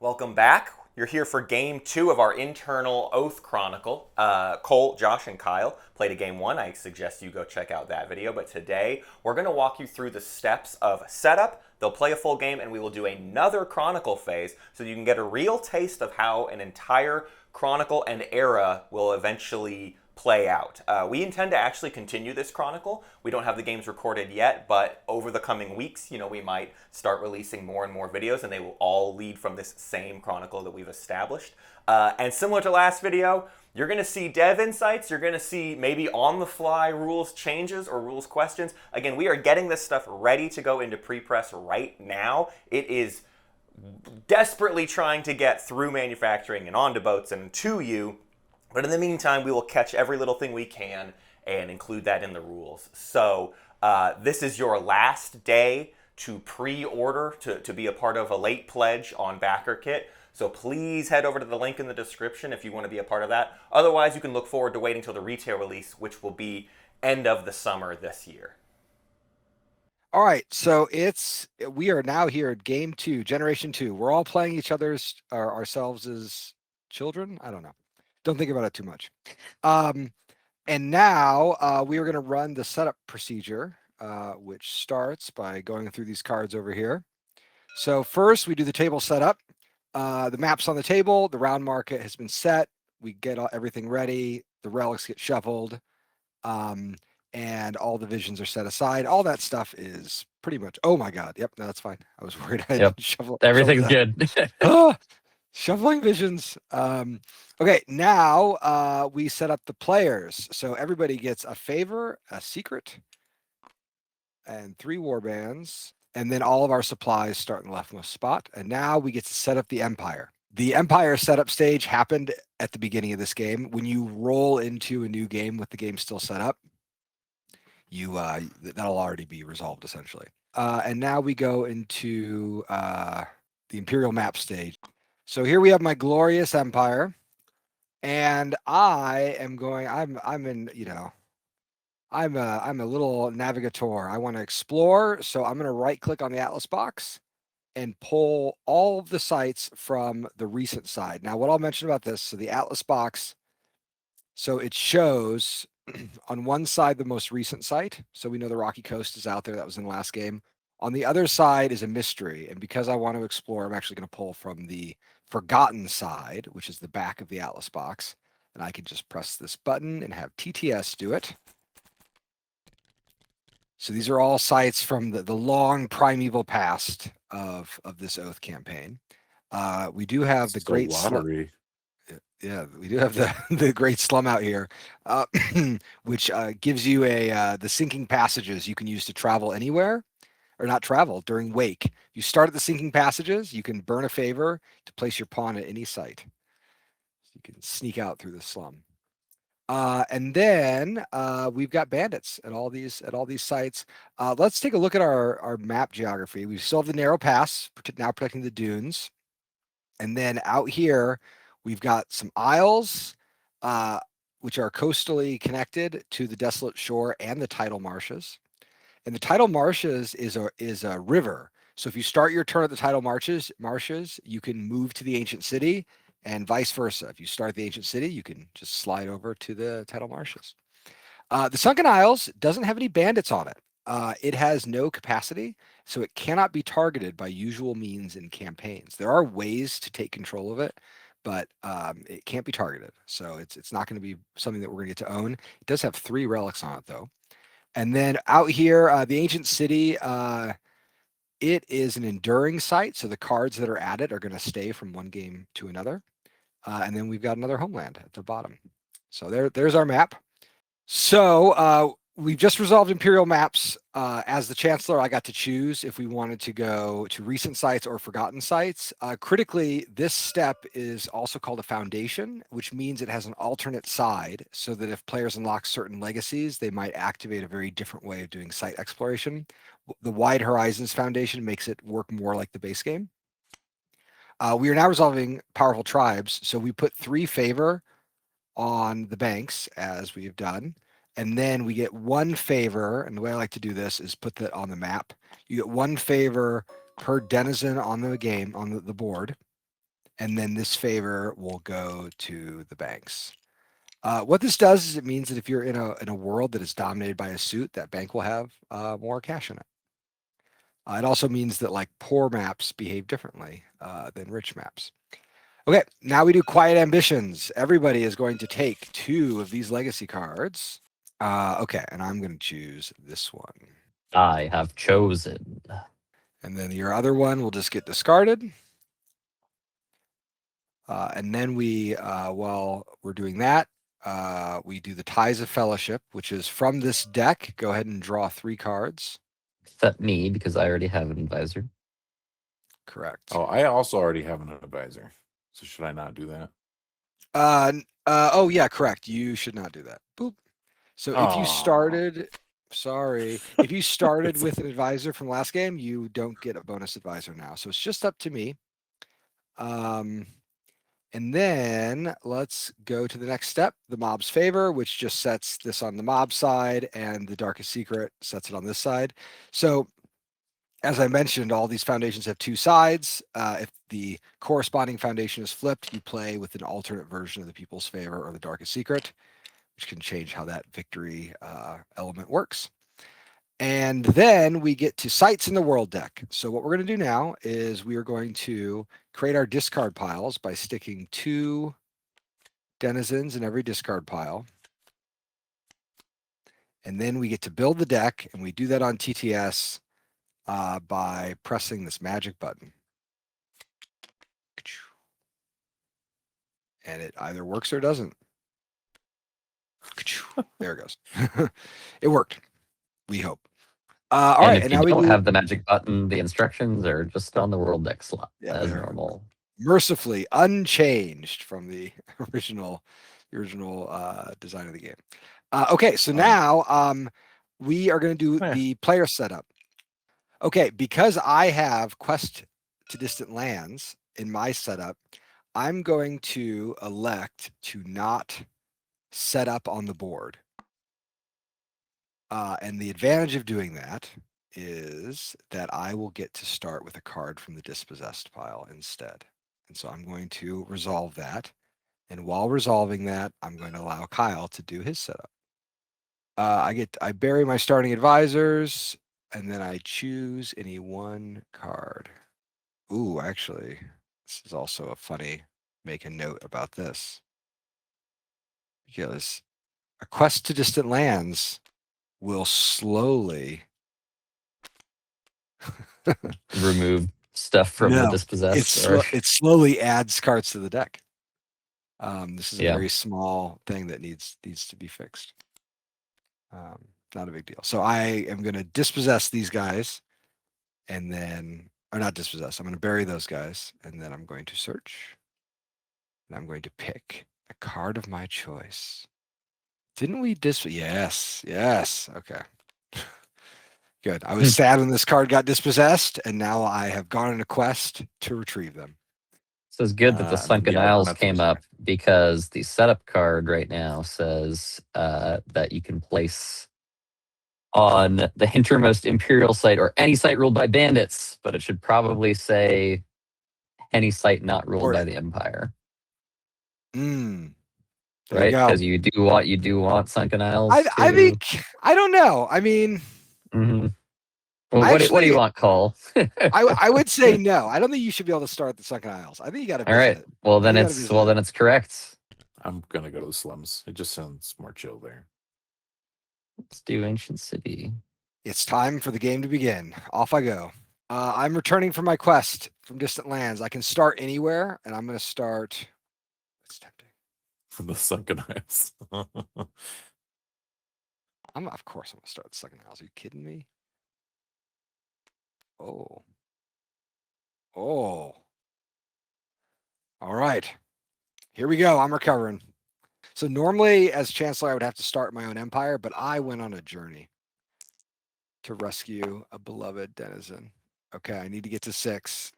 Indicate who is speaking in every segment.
Speaker 1: Welcome back. You're here for game two of our internal Oath Chronicle. Cole, Josh, and Kyle played a game one. I suggest you go check out that video. But today, we're going to walk you through the steps of setup. They'll play a full game, and we will do another Chronicle phase so you can get a real taste of how an entire Chronicle and era will eventually play out. We intend to actually continue this chronicle. We don't have the games recorded yet, but over the coming weeks, we might start releasing more and more videos, and they will all lead from this same chronicle that we've established. And similar to last video, you're going to see dev insights. You're going to see maybe on-the-fly rules changes or rules questions. Again, we are getting this stuff ready to go into pre-press right now. It is desperately trying to get through manufacturing and onto boats and to you. But in the meantime, we will catch every little thing we can and include that in the rules. So this is your last day to pre-order, to be a part of a late pledge on BackerKit. So please head over to the link in the description if you want to be a part of that. Otherwise, you can look forward to waiting till the retail release, which will be end of the summer this year.
Speaker 2: All right, so we are now here at game two, generation two. We're all playing each other's or ourselves as children. I don't know. Don't think about it too much. And now we are going to run the setup procedure, which starts by going through these cards over here. So first, we do the table setup. The map's on the table. The round market has been set. We get everything ready. The relics get shuffled. And all the visions are set aside. All that stuff is pretty much. Oh my God! Yep, no, that's fine. I was worried I
Speaker 3: Yep.
Speaker 2: didn't shuffle.
Speaker 3: Everything's good.
Speaker 2: Shuffling visions. Okay, now we set up the players. So everybody gets a favor, a secret, and 3 warbands. And then all of our supplies start in the leftmost spot. And now we get to set up the Empire. The Empire setup stage happened at the beginning of this game. When you roll into a new game with the game still set up, that'll already be resolved essentially. And now we go into the Imperial map stage. So here we have my glorious empire, and I am going. I'm a little navigator. I want to explore, so I'm going to right click on the Atlas box and pull all of the sites from the recent side. Now, what I'll mention about this, so the Atlas box, so it shows on one side the most recent site, so we know the Rocky Coast is out there. That was in the last game. On the other side is a mystery, and because I want to explore, I'm actually going to pull from the forgotten side, which is the back of the Atlas box, and I can just press this button and have TTS do it. So these are all sites from the long primeval past of this Oath campaign. We do have the great
Speaker 4: lottery.
Speaker 2: Yeah, we do have the great slum out here, which gives you the sinking passages you can use to travel anywhere, or not travel during wake. If you start at the sinking passages, you can burn a favor to place your pawn at any site. So you can sneak out through the slum. And then we've got bandits at all these sites. Let's take a look at our map geography. We still have the narrow pass, now protecting the dunes. And then out here, we've got some isles, which are coastally connected to the desolate shore and the tidal marshes. And the tidal marshes is a river. So if you start your turn at the tidal marshes, you can move to the ancient city, and vice versa. If you start at the ancient city, you can just slide over to the tidal marshes. The Sunken Isles doesn't have any bandits on it. It has no capacity, so it cannot be targeted by usual means in campaigns. There are ways to take control of it, but it can't be targeted. So it's not going to be something that we're going to get to own. It does have 3 relics on it, though. And then out here, the ancient city, it is an enduring site, so the cards that are added are going to stay from one game to another. And then we've got another homeland at the bottom. So there's our map. So we've just resolved Imperial maps. As the Chancellor, I got to choose if we wanted to go to recent sites or forgotten sites. Critically, this step is also called a foundation, which means it has an alternate side, so that if players unlock certain legacies, they might activate a very different way of doing site exploration. The Wide Horizons Foundation makes it work more like the base game. We are now resolving powerful tribes, so we put 3 favor on the banks, as we have done. And then we get 1 favor, and the way I like to do this is put that on the map. You get 1 favor per denizen on the game, on the board. and then this favor will go to the banks. What this does is it means that if you're in a world that is dominated by a suit, that bank will have more cash in it. It also means that like poor maps behave differently than rich maps. Okay, now we do quiet ambitions. Everybody is going to take 2 of these legacy cards. Okay, and I'm going to choose this one.
Speaker 3: I have chosen.
Speaker 2: And then your other one will just get discarded. And then while we're doing that, we do the Ties of Fellowship, which is from this deck. Go ahead and draw 3 cards.
Speaker 3: Except me, because I already have an advisor.
Speaker 2: Correct.
Speaker 4: Oh, I also already have an advisor. So should I not do that?
Speaker 2: Oh yeah, correct. You should not do that. Boop. So if you started, if you started with an advisor from last game, you don't get a bonus advisor now. So it's just up to me. And then let's go to the next step, the mob's favor, which just sets this on the mob side, and the darkest secret sets it on this side. So as I mentioned, all these foundations have 2 sides. If the corresponding foundation is flipped, you play with an alternate version of the people's favor or the darkest secret, which can change how that victory element works. And then we get to sites in the world deck. So what we're going to do now is we are going to create our discard piles by sticking 2 denizens in every discard pile. And then we get to build the deck, and we do that on TTS by pressing this magic button. And it either works or doesn't. There it goes. It worked. We hope. All right,
Speaker 3: If
Speaker 2: and
Speaker 3: you
Speaker 2: now we
Speaker 3: don't have the magic button, the instructions are just on the world deck slot as
Speaker 2: they're
Speaker 3: normal.
Speaker 2: mercifully unchanged from the original design of the game. Okay, so now we are going to do the player setup. Okay, because I have Quest to Distant Lands in my setup, I'm going to elect to not set up on the board. And the advantage of doing that is that I will get to start with a card from the dispossessed pile instead. And so I'm going to resolve that. And while resolving that, I'm going to allow Kyle to do his setup. I bury my starting advisors, and then I choose any one card. Ooh, actually, this is also a funny make a note about this. Because a Quest to Distant Lands will slowly
Speaker 3: Remove stuff from the dispossessed.
Speaker 2: it slowly adds cards to the deck. This is a
Speaker 3: Yeah.
Speaker 2: very small thing that needs to be fixed. Not a big deal. So I am going to dispossess these guys, and then, or not dispossess. I'm going to bury those guys, and then I'm going to search, and I'm going to pick a card of my choice. Didn't we Yes. Okay. Good. I was sad when this card got dispossessed, and now I have gone on a quest to retrieve them.
Speaker 3: So it's good that the Sunken Isles came up, because the setup card right now says that you can place on the hintermost Imperial site or any site ruled by bandits, but it should probably say any site not ruled by the Empire.
Speaker 2: Right?
Speaker 3: Because you do want Sunken Isles.
Speaker 2: I think, I don't know. I mean,
Speaker 3: well, what do you want, Cole?
Speaker 2: I would say no. I don't think you should be able to start the Sunken Isles. I think you got to.
Speaker 3: All right. Well, then it's correct.
Speaker 4: I'm gonna go to the slums. It just sounds more chill there.
Speaker 3: Let's do Ancient City.
Speaker 2: It's time for the game to begin. Off I go. I'm returning from my quest from Distant Lands. I can start anywhere, and I'm going to start. It's tempting.
Speaker 4: From the Sunken Isles.
Speaker 2: Of course, I'm going to start the Sunken Isles. Are you kidding me? Oh. All right. Here we go. I'm recovering. So normally, as Chancellor, I would have to start my own empire, but I went on a journey to rescue a beloved denizen. Okay, I need to get to 6.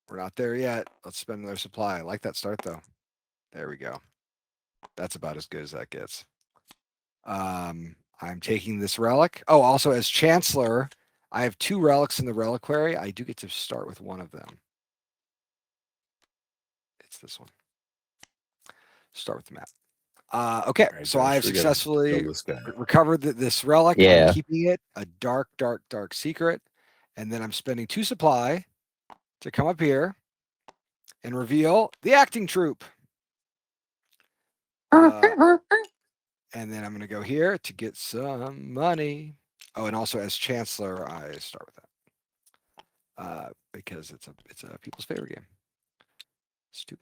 Speaker 2: We're not there yet. Let's spend another supply. I like that start, though. There we go. That's about as good as that gets. I'm taking this relic. Oh, also, as Chancellor, I have 2 relics in the reliquary. I do get to start with one of them. It's this one. Start with the map. Okay,
Speaker 4: All right,
Speaker 2: so
Speaker 4: Josh,
Speaker 2: I've
Speaker 4: we gotta
Speaker 2: successfully
Speaker 4: kill this guy.
Speaker 2: recovered this relic.
Speaker 3: Yeah.
Speaker 2: I'm keeping it a dark secret. And then I'm spending 2 supply to come up here and reveal the acting troupe. And then I'm going to go here to get some money. Oh, and also as Chancellor, I start with that because it's a people's favorite game. Stupid.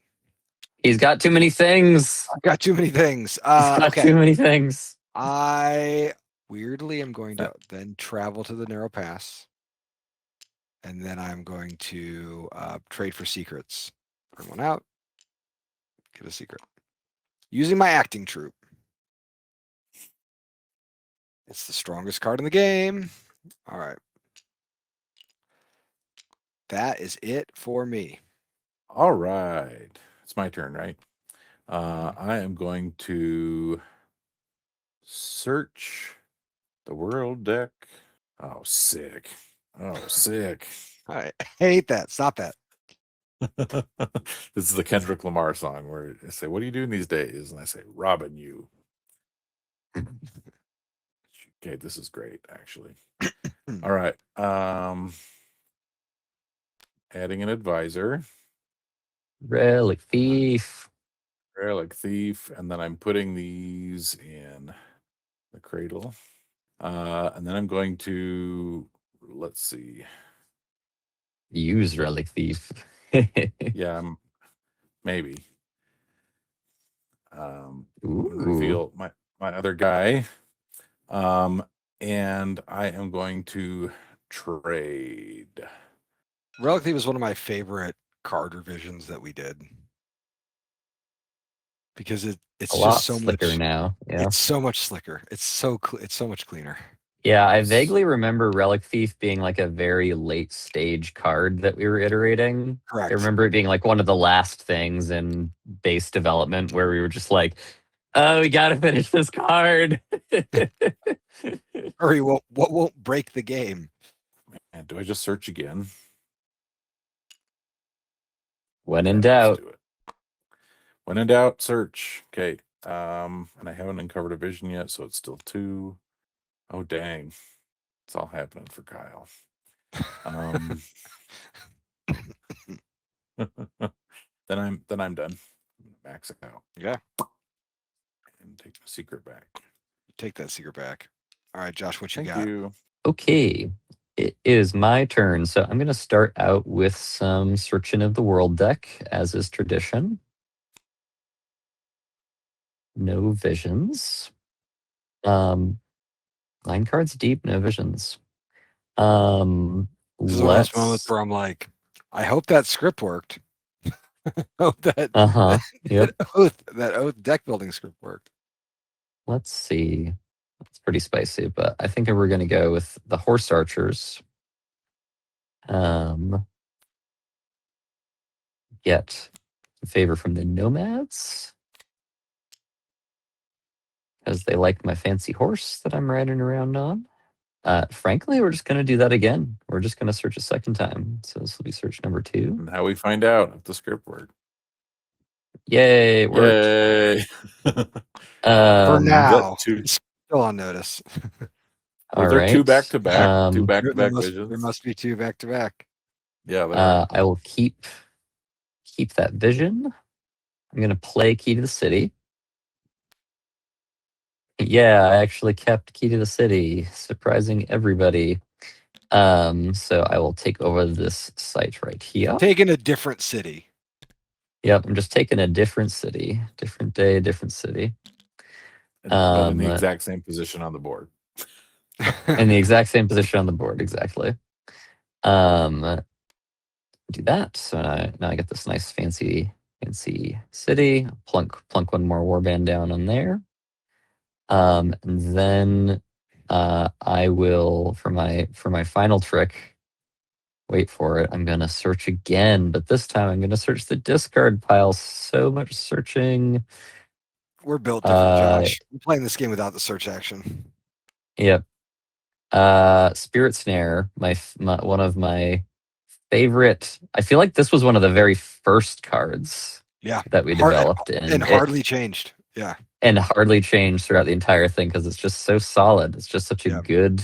Speaker 3: He's got too many things.
Speaker 2: I've got too many things.
Speaker 3: He's got
Speaker 2: Okay.
Speaker 3: too many things.
Speaker 2: I weirdly am going to then travel to the Narrow Pass. And then I'm going to trade for secrets. Bring one out. Get a secret. Using my acting troupe. It's the strongest card in the game. All right. That is it for me.
Speaker 4: All right. It's my turn, right? I am going to search the world deck. Oh, sick. Oh, sick.
Speaker 2: I hate that. Stop that.
Speaker 4: This is the Kendrick Lamar song where I say, "What are you doing these days?" And I say, "Robbing you." Okay, this is great, actually. All right. Adding an advisor.
Speaker 3: Relic thief.
Speaker 4: Relic thief, and then I'm putting these in the cradle. And then I'm going to, let's see.
Speaker 3: Use relic thief.
Speaker 4: Yeah, maybe.
Speaker 3: Ooh.
Speaker 4: Reveal my other guy. And I am going to trade.
Speaker 2: Relic Thief was one of my favorite card revisions that we did. Because it's
Speaker 3: a
Speaker 2: just
Speaker 3: lot
Speaker 2: so
Speaker 3: slicker
Speaker 2: much
Speaker 3: now. Yeah.
Speaker 2: It's so much slicker. It's so much cleaner.
Speaker 3: Yeah, I vaguely remember Relic Thief being like a very late stage card that we were iterating.
Speaker 2: Correct.
Speaker 3: I remember it being like one of the last things in base development where we were just like, oh, we gotta finish this card.
Speaker 2: Hurry, what won't break the game?
Speaker 4: And do I just search again?
Speaker 3: When in
Speaker 4: Yeah,
Speaker 3: doubt.
Speaker 4: let's do it. When in doubt, search. Okay. And I haven't uncovered a vision yet, so it's still 2. Oh, dang. It's all happening for Kyle. Then I'm done. Max it out.
Speaker 2: Yeah.
Speaker 4: And take my secret back.
Speaker 2: Take that secret back. All right, Josh, what you
Speaker 4: Thank
Speaker 2: got?
Speaker 4: you.
Speaker 3: Okay, it is my turn. So I'm going to start out with some Searching of the World deck, as is tradition. No visions. 9 cards deep, no visions.
Speaker 2: This is one of those moments
Speaker 3: Let's.
Speaker 2: where I'm like, I hope that script worked. Hope that
Speaker 3: Yep.
Speaker 2: that oath deck building script worked.
Speaker 3: Let's see. It's pretty spicy, but I think we're going to go with the Horse Archers. Get a favor from the Nomads because they like my fancy horse that I'm riding around on. Frankly, we're just going to do that again. We're just going to search a second time. So this will be search number 2.
Speaker 4: And how we find out if the script worked.
Speaker 3: Yay, it worked.
Speaker 4: Yay.
Speaker 2: For now,
Speaker 4: Two,
Speaker 2: it's still on notice.
Speaker 4: were there 2 back-to-back? 2 back-to-back
Speaker 2: There
Speaker 4: visions?
Speaker 2: must be 2 back-to-back.
Speaker 4: Yeah, there are.
Speaker 3: I will keep that vision. I'm going to play Key to the City. Yeah, I actually kept Key to the City, surprising everybody. So I will take over this site right here.
Speaker 2: Taking a different city.
Speaker 3: Yep, I'm just taking a different city. Different day, different city.
Speaker 4: But in the exact same position on the board.
Speaker 3: In the exact same position on the board, exactly. Do that. So now I get this nice fancy city. Plunk one more warband down on there. And then I will for my final trick. Wait for it. I'm gonna search again, but this time I'm gonna search the discard pile. So much searching.
Speaker 2: We're built different, Josh. I'm playing this game without the search action.
Speaker 3: Yep. Spirit Snare, my one of my favorite. I feel like this was one of the very first cards
Speaker 2: Yeah.
Speaker 3: that we
Speaker 2: Hard-
Speaker 3: developed,
Speaker 2: and hardly changed. Yeah.
Speaker 3: and hardly changed throughout the entire thing because it's just so solid. It's just such a
Speaker 2: Yeah.
Speaker 3: good,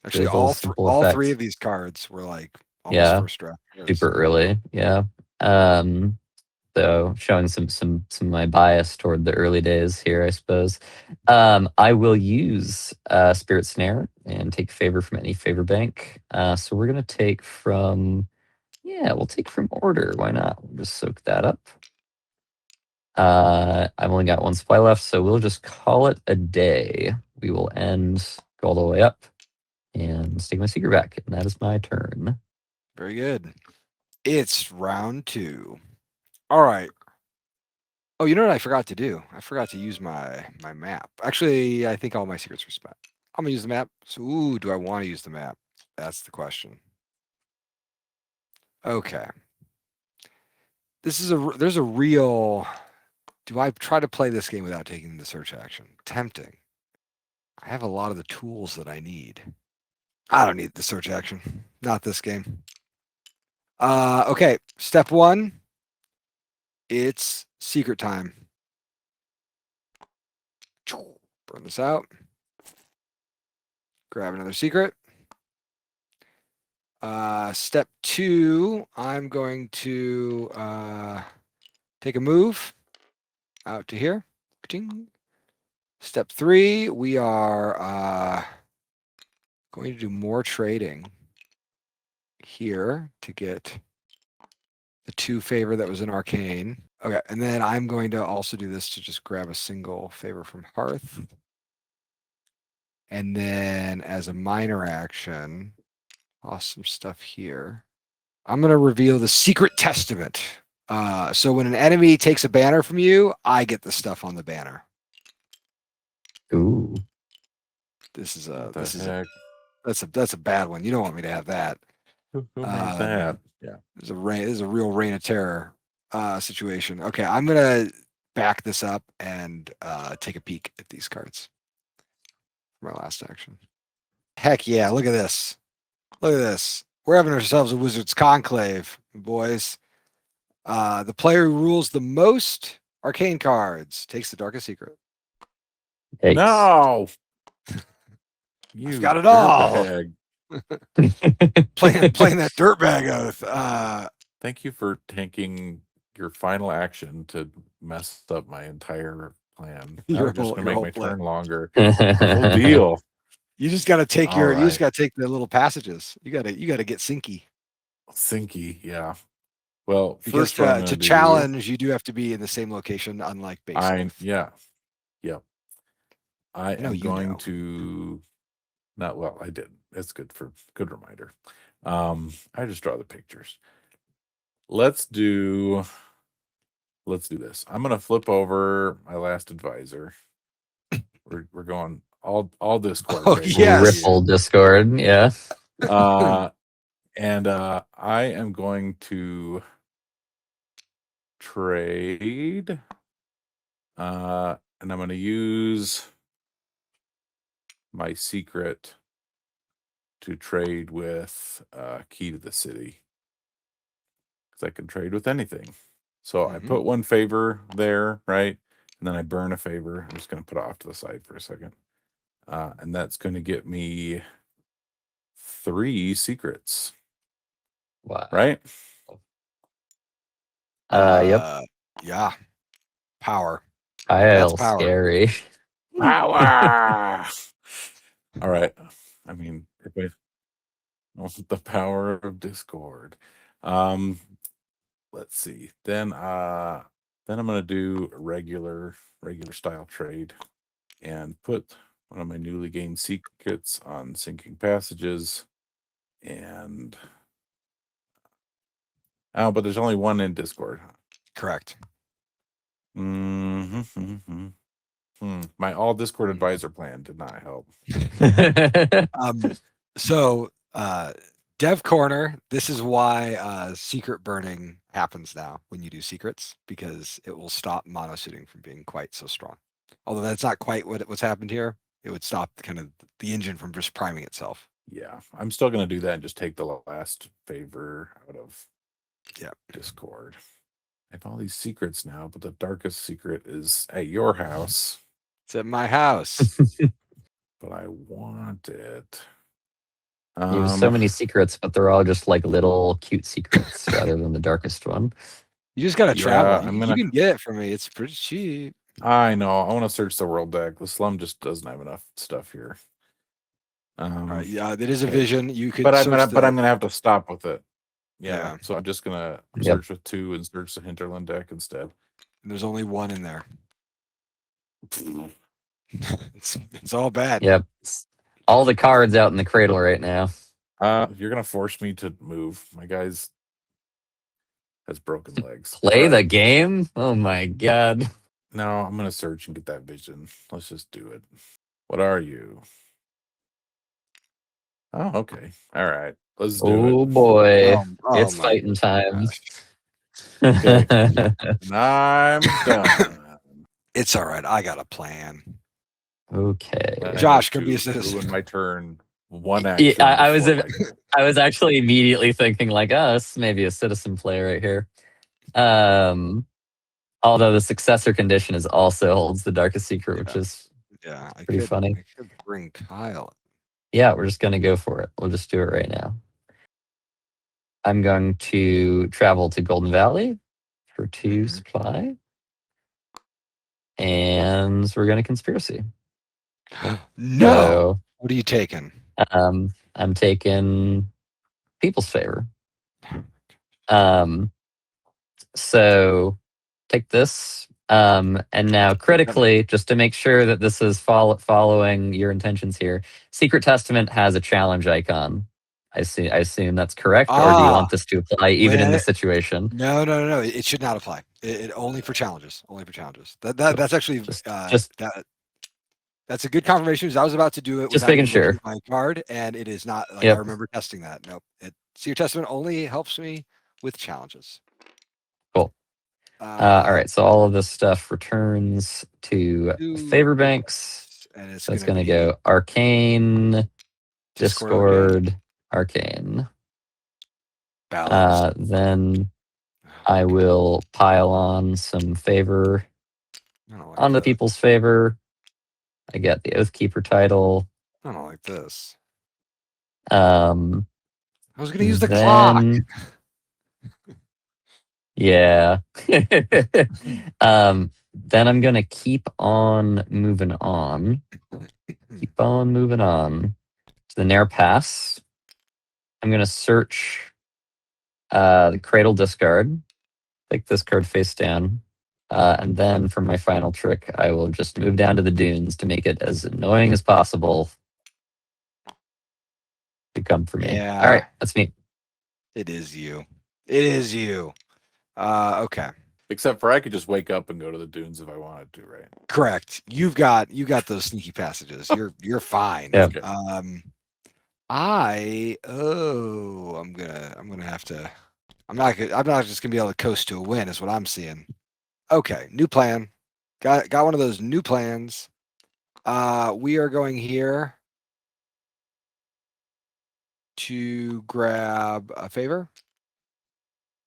Speaker 2: Actually,
Speaker 3: little simple
Speaker 2: all
Speaker 3: effect.
Speaker 2: three of these cards were like almost
Speaker 3: Yeah,
Speaker 2: first draft.
Speaker 3: super early. Yeah. So showing some of my bias toward the early days here, I suppose. I will use Spirit Snare and take favor from any favor bank. So we're gonna take from, we'll take from order. Why not? We'll just soak that up. I've only got one supply left, so we'll just call it a day. We will go all the way up and take my secret back, and that is my turn.
Speaker 2: Very good. It's round 2. All right. Oh, you know what I forgot to do? I forgot to use my map. Actually, I think all my secrets were spent. I'm gonna use the map. So, ooh, do I want to use the map? That's the question. Okay. There's a real. Do I try to play this game without taking the search action? Tempting. I have a lot of the tools that I need. I don't need the search action. Not this game. Okay. Step 1. It's secret time. Burn this out. Grab another secret. Step 2, I'm going to take a move out to here. Ka-ting. Step 3, we are going to do more trading here to get the 2 favor that was in Arcane. Okay, and then I'm going to also do this to just grab a single favor from Hearth. And then as a minor action, awesome stuff here. I'm going to reveal the Secret Testament. So when an enemy takes a banner from you, I get the stuff on the banner.
Speaker 3: Ooh.
Speaker 2: That's a bad one. You don't want me to have that.
Speaker 4: Who made that? Yeah.
Speaker 2: This is a real reign of terror situation. Okay, I'm gonna back this up and take a peek at these cards. My last action. Heck yeah! Look at this. Look at this. We're having ourselves a Wizard's Conclave, boys. The player who rules the most arcane cards takes the Darkest Secret.
Speaker 3: Yikes.
Speaker 4: No.
Speaker 2: You've got it all.
Speaker 4: dirtbag.
Speaker 2: Playing that dirtbag oath.
Speaker 4: Thank you for taking your final action to mess up my entire plan.
Speaker 2: Your
Speaker 4: I'm just
Speaker 2: whole-
Speaker 4: gonna
Speaker 2: your
Speaker 4: make
Speaker 2: whole
Speaker 4: my
Speaker 2: plan.
Speaker 4: turn longer. Whole deal.
Speaker 2: You just got to take
Speaker 4: All
Speaker 2: you just
Speaker 4: right.
Speaker 2: got to take the little passages. You got to get sinky.
Speaker 4: Sinky, yeah. Well,
Speaker 2: Because
Speaker 4: first what I'm
Speaker 2: to
Speaker 4: gonna do,
Speaker 2: challenge, you do have to be in the same location, unlike base. Oath.
Speaker 4: yeah. I
Speaker 2: know
Speaker 4: am
Speaker 2: you
Speaker 4: going
Speaker 2: know.
Speaker 4: to not well, I did. It's good reminder. I just draw the pictures. Let's do this. I'm gonna flip over my last advisor. We're going all Discord.
Speaker 2: Oh,
Speaker 4: baby.
Speaker 2: yes.
Speaker 3: Ripple Discord, yeah.
Speaker 4: And I am going to trade. And I'm going to use my secret to trade with Key to the City. Because I can trade with anything. So I put one favor there, right? And then I burn a favor. I'm just going to put it off to the side for a second. And that's going to get me 3 secrets.
Speaker 3: Wow.
Speaker 4: Right?
Speaker 3: Yep.
Speaker 2: Yeah. Power.
Speaker 3: Kyle,
Speaker 2: power.
Speaker 3: scary.
Speaker 4: Power. All right. I mean, the power of Discord. Let's see. Then I'm gonna do a regular style trade and put one of my newly gained secrets on Sinking Passages. And but there's only one in Discord.
Speaker 2: Correct.
Speaker 4: My all Discord advisor plan did not help.
Speaker 2: So Dev Corner, this is why secret burning happens now when you do secrets, because it will stop monosuiting from being quite so strong. Although that's not quite what's happened here. It would stop kind of the engine from just priming itself.
Speaker 4: Yeah, I'm still gonna do that and just take the last favor out of
Speaker 2: Yeah.
Speaker 4: Discord. I have all these secrets now, but the darkest secret is at your house.
Speaker 2: It's at my house.
Speaker 4: But I want it.
Speaker 3: You have so many secrets, but they're all just like little cute secrets rather than the darkest one.
Speaker 2: You just gotta
Speaker 4: Yeah,
Speaker 2: travel.
Speaker 4: I'm
Speaker 2: You
Speaker 4: gonna-
Speaker 2: can get it for me. It's pretty cheap.
Speaker 4: I know. I want to search the world deck. The slum just doesn't have enough stuff here.
Speaker 2: All right, yeah, that is a
Speaker 4: okay.
Speaker 2: vision. You could,
Speaker 4: But I'm gonna have to stop with it. Yeah.
Speaker 2: Yeah.
Speaker 4: So I'm just gonna
Speaker 3: Yep.
Speaker 4: search with 2 and search the hinterland deck instead.
Speaker 2: There's only one in there. It's all bad.
Speaker 3: Yep. All the cards out in the cradle right now.
Speaker 4: You're gonna force me to move. My guy's has broken legs.
Speaker 3: Play
Speaker 4: All
Speaker 3: the
Speaker 4: right.
Speaker 3: game? Oh my god.
Speaker 4: No, I'm gonna search and get that vision. Let's just do it. What are you? Oh, okay. All right. Let's do
Speaker 3: Oh
Speaker 4: it.
Speaker 3: boy.
Speaker 2: Oh
Speaker 3: It's
Speaker 2: my
Speaker 3: fighting time.
Speaker 4: Okay. And I'm done.
Speaker 2: It's all right. I got a plan.
Speaker 3: Okay.
Speaker 4: I
Speaker 2: Josh
Speaker 4: need
Speaker 2: can be a
Speaker 4: to
Speaker 2: citizen.
Speaker 4: ruin my turn. One
Speaker 3: Yeah,
Speaker 4: action.
Speaker 3: I was
Speaker 4: before my go.
Speaker 3: I was actually immediately thinking like us, maybe a citizen play right here. Although the successor condition is also holds the darkest secret, which is
Speaker 2: Yeah,
Speaker 3: pretty funny.
Speaker 2: I could bring Kyle.
Speaker 3: Yeah, we're just gonna go for it. We'll just do it right now. I'm going to travel to Golden Valley for 2 supply. And we're gonna conspiracy.
Speaker 2: No.
Speaker 3: So,
Speaker 2: What are you taking?
Speaker 3: I'm taking people's favor. So take this. And now critically, just to make sure that this is following your intentions here, Secret Testament has a challenge icon. I assume that's correct, or do you want this to apply even in this situation?
Speaker 2: No. It should not apply. It only for challenges. Only for challenges. That's actually that's a good confirmation because I was about to do it
Speaker 3: Just
Speaker 2: without
Speaker 3: making
Speaker 2: even looking
Speaker 3: sure.
Speaker 2: at my card, and it is not like
Speaker 3: Yep.
Speaker 2: I remember testing that. Nope. Secret Testament only helps me with challenges.
Speaker 3: Cool. All right, so all of this stuff returns to favor banks,
Speaker 2: and it's
Speaker 3: going to go Arcane, Discord, Arcane. Then I will pile on some favor on the people's favor. I get the Oathkeeper title.
Speaker 2: I don't like this.
Speaker 3: I
Speaker 2: was going to use the clock.
Speaker 3: Yeah. Then I'm going to keep on moving on. Keep on moving on to the Nair Pass. I'm going to search the Cradle discard. Take this card face down. And then for my final trick, I will just move down to the dunes to make it as annoying as possible to come for me.
Speaker 2: Yeah.
Speaker 3: All right, that's me.
Speaker 2: It is you. It is you. Okay.
Speaker 4: Except for I could just wake up and go to the dunes if I wanted to, right?
Speaker 2: Correct. You got those sneaky passages. You're fine.
Speaker 3: Yep.
Speaker 2: I'm gonna have to. I'm not just gonna be able to coast to a win. Is what I'm seeing. Okay, new plan. Got one of those new plans. We are going here to grab a favor.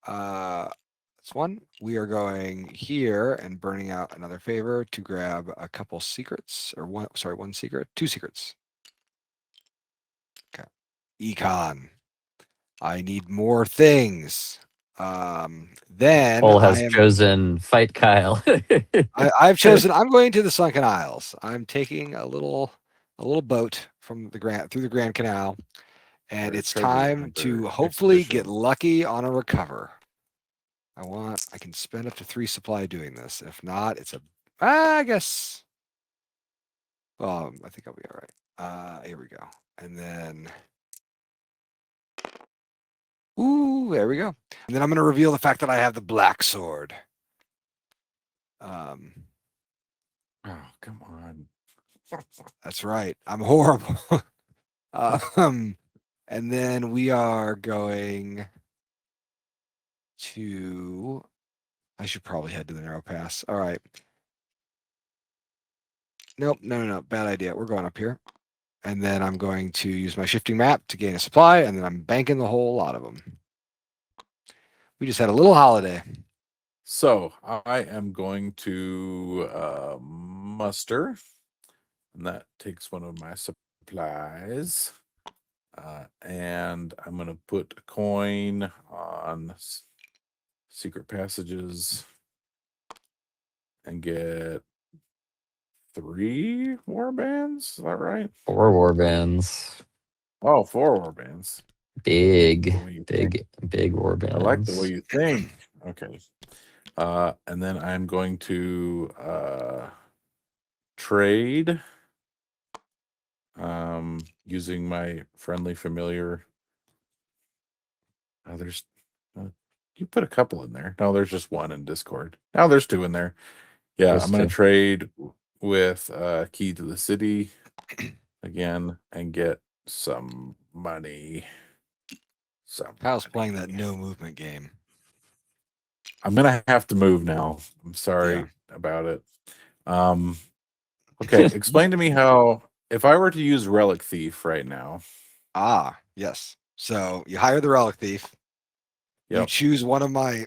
Speaker 2: That's one. We are going here and burning out another favor to grab a couple secrets, or one secret, 2 secrets. Okay. Econ. I need more things. Then
Speaker 3: Cole has chosen Fight Kyle.
Speaker 2: I've chosen. I'm going to the Sunken Isles. I'm taking a little boat from through the Grand Canal, and it's time to hopefully get lucky on a recover. I can spend up to 3 supply doing this. If not, it's I guess. I think I'll be all right. Here we go. And then. Ooh, there we go. And then I'm going to reveal the fact that I have the black sword.
Speaker 4: Oh, come on.
Speaker 2: That's right. I'm horrible. And then we are going to. I should probably head to the narrow pass. All right. Nope. No. Bad idea. We're going up here. And then I'm going to use my shifting map to gain a supply, and then I'm banking the whole lot of them. We just had a little holiday.
Speaker 4: So I am going to muster, and that takes one of my supplies. And I'm going to put a coin on secret passages and get 3 warbands. Is that right?
Speaker 3: 4 warbands.
Speaker 4: Oh, 4 warbands.
Speaker 3: Big
Speaker 4: I
Speaker 3: warbands.
Speaker 4: like the way you think. Okay. And then I'm going to trade using my friendly familiar. There's you put a couple in there. No, there's just 1 in Discord. Now there's 2 in there. Yeah,
Speaker 3: There's
Speaker 4: I'm gonna
Speaker 3: 2.
Speaker 4: trade with Key to the City again and get some money.
Speaker 2: Kyle's playing that no movement game.
Speaker 4: I'm gonna have to move now. I'm sorry about it. Okay, explain to me how, if I were to use Relic Thief right now.
Speaker 2: Yes. So you hire the Relic Thief. You
Speaker 4: Yep.
Speaker 2: choose one of my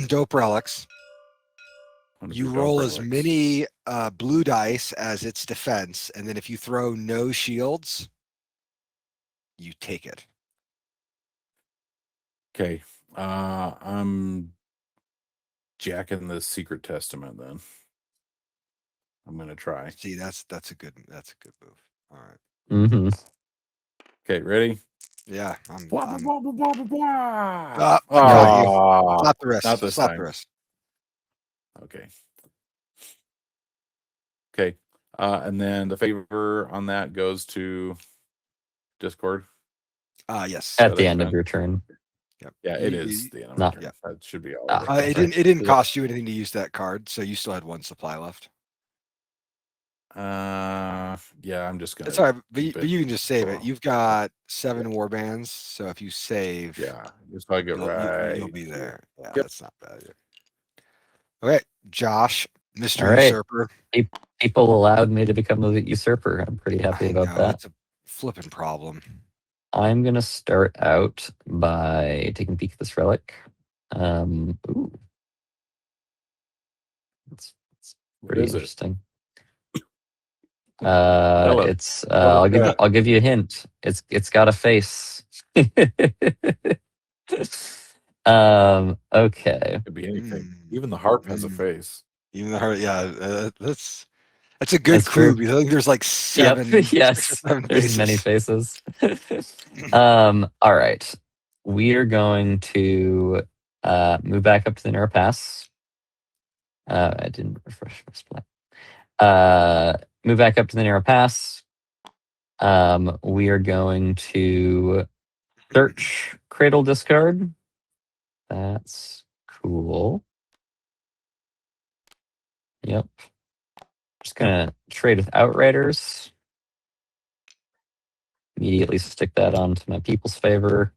Speaker 2: dope relics. You roll as many blue dice as its defense, and then if you throw no shields, you take it.
Speaker 4: Okay. I'm jacking the Secret Testament then. I'm gonna try.
Speaker 2: See, that's a good move. All right.
Speaker 3: Mm-hmm.
Speaker 4: Okay, ready?
Speaker 2: Yeah.
Speaker 4: Blah, blah, blah, blah, blah, blah.
Speaker 2: I got you.
Speaker 4: Ah,
Speaker 2: Slap the wrist.
Speaker 4: not this
Speaker 2: Slap
Speaker 4: time.
Speaker 2: the wrist.
Speaker 4: Okay. Okay. And then the favor on that goes to Discord.
Speaker 2: Yes.
Speaker 3: At the end of your turn.
Speaker 2: Yep.
Speaker 4: Yeah, it is the end of my turn.
Speaker 2: Yeah.
Speaker 4: That should be all.
Speaker 2: It didn't cost you anything to use that card, so you still had 1 supply left.
Speaker 4: Yeah, I'm just gonna.
Speaker 2: It's all right, but you can just save it. You've got 7 warbands, so if you save,
Speaker 4: Yeah, just so I get right.
Speaker 2: you'll be there. Yeah, that's not bad. Okay, Josh, Mr.
Speaker 3: All right.
Speaker 2: Usurper.
Speaker 3: People allowed me to become a usurper. I'm pretty happy about that.
Speaker 2: It's a flipping problem.
Speaker 3: I'm gonna start out by taking a peek at this relic. Ooh, it's pretty interesting. It's I'll give you a hint. It's got a face. Okay.
Speaker 4: Could be anything. Even the harp has a face.
Speaker 2: Even the heart, yeah. That's a good crew. I think there's like 7.
Speaker 3: Yep. Yes.
Speaker 2: 7
Speaker 3: There's
Speaker 2: faces.
Speaker 3: many faces. All right. We are going to move back up to the narrow pass. I didn't refresh my display. Move back up to the narrow pass. We are going to search Cradle Discard. That's cool. Yep. Just gonna trade with Outriders. Immediately stick that onto my people's favor.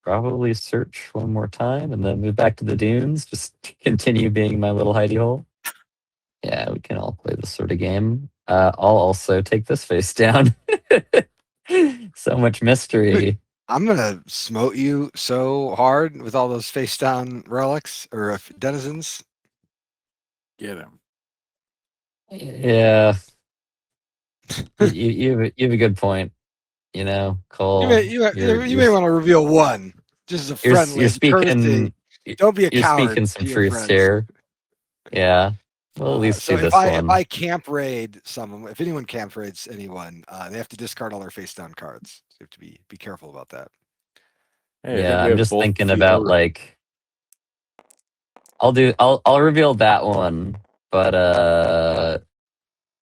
Speaker 3: Probably search one more time and then move back to the dunes. Just continue being my little hidey hole. Yeah, we can all play this sort of game. I'll also take this face down. So much mystery.
Speaker 2: I'm gonna smote you so hard with all those face down relics or denizens.
Speaker 4: Get him.
Speaker 3: Yeah. you have a good point. You know, Cole.
Speaker 2: You may want to reveal one. Just as a friendly
Speaker 3: you're speaking.
Speaker 2: Courtesy. Don't be a
Speaker 3: you're
Speaker 2: coward.
Speaker 3: Speaking some truth here. Yeah. Well, at least
Speaker 2: so
Speaker 3: do this
Speaker 2: if
Speaker 3: one.
Speaker 2: I camp raid someone, if anyone camp raids anyone, they have to discard all their face down cards. So you have to be careful about that.
Speaker 4: Hey,
Speaker 3: yeah, I'm just thinking about like. I'll reveal that one, but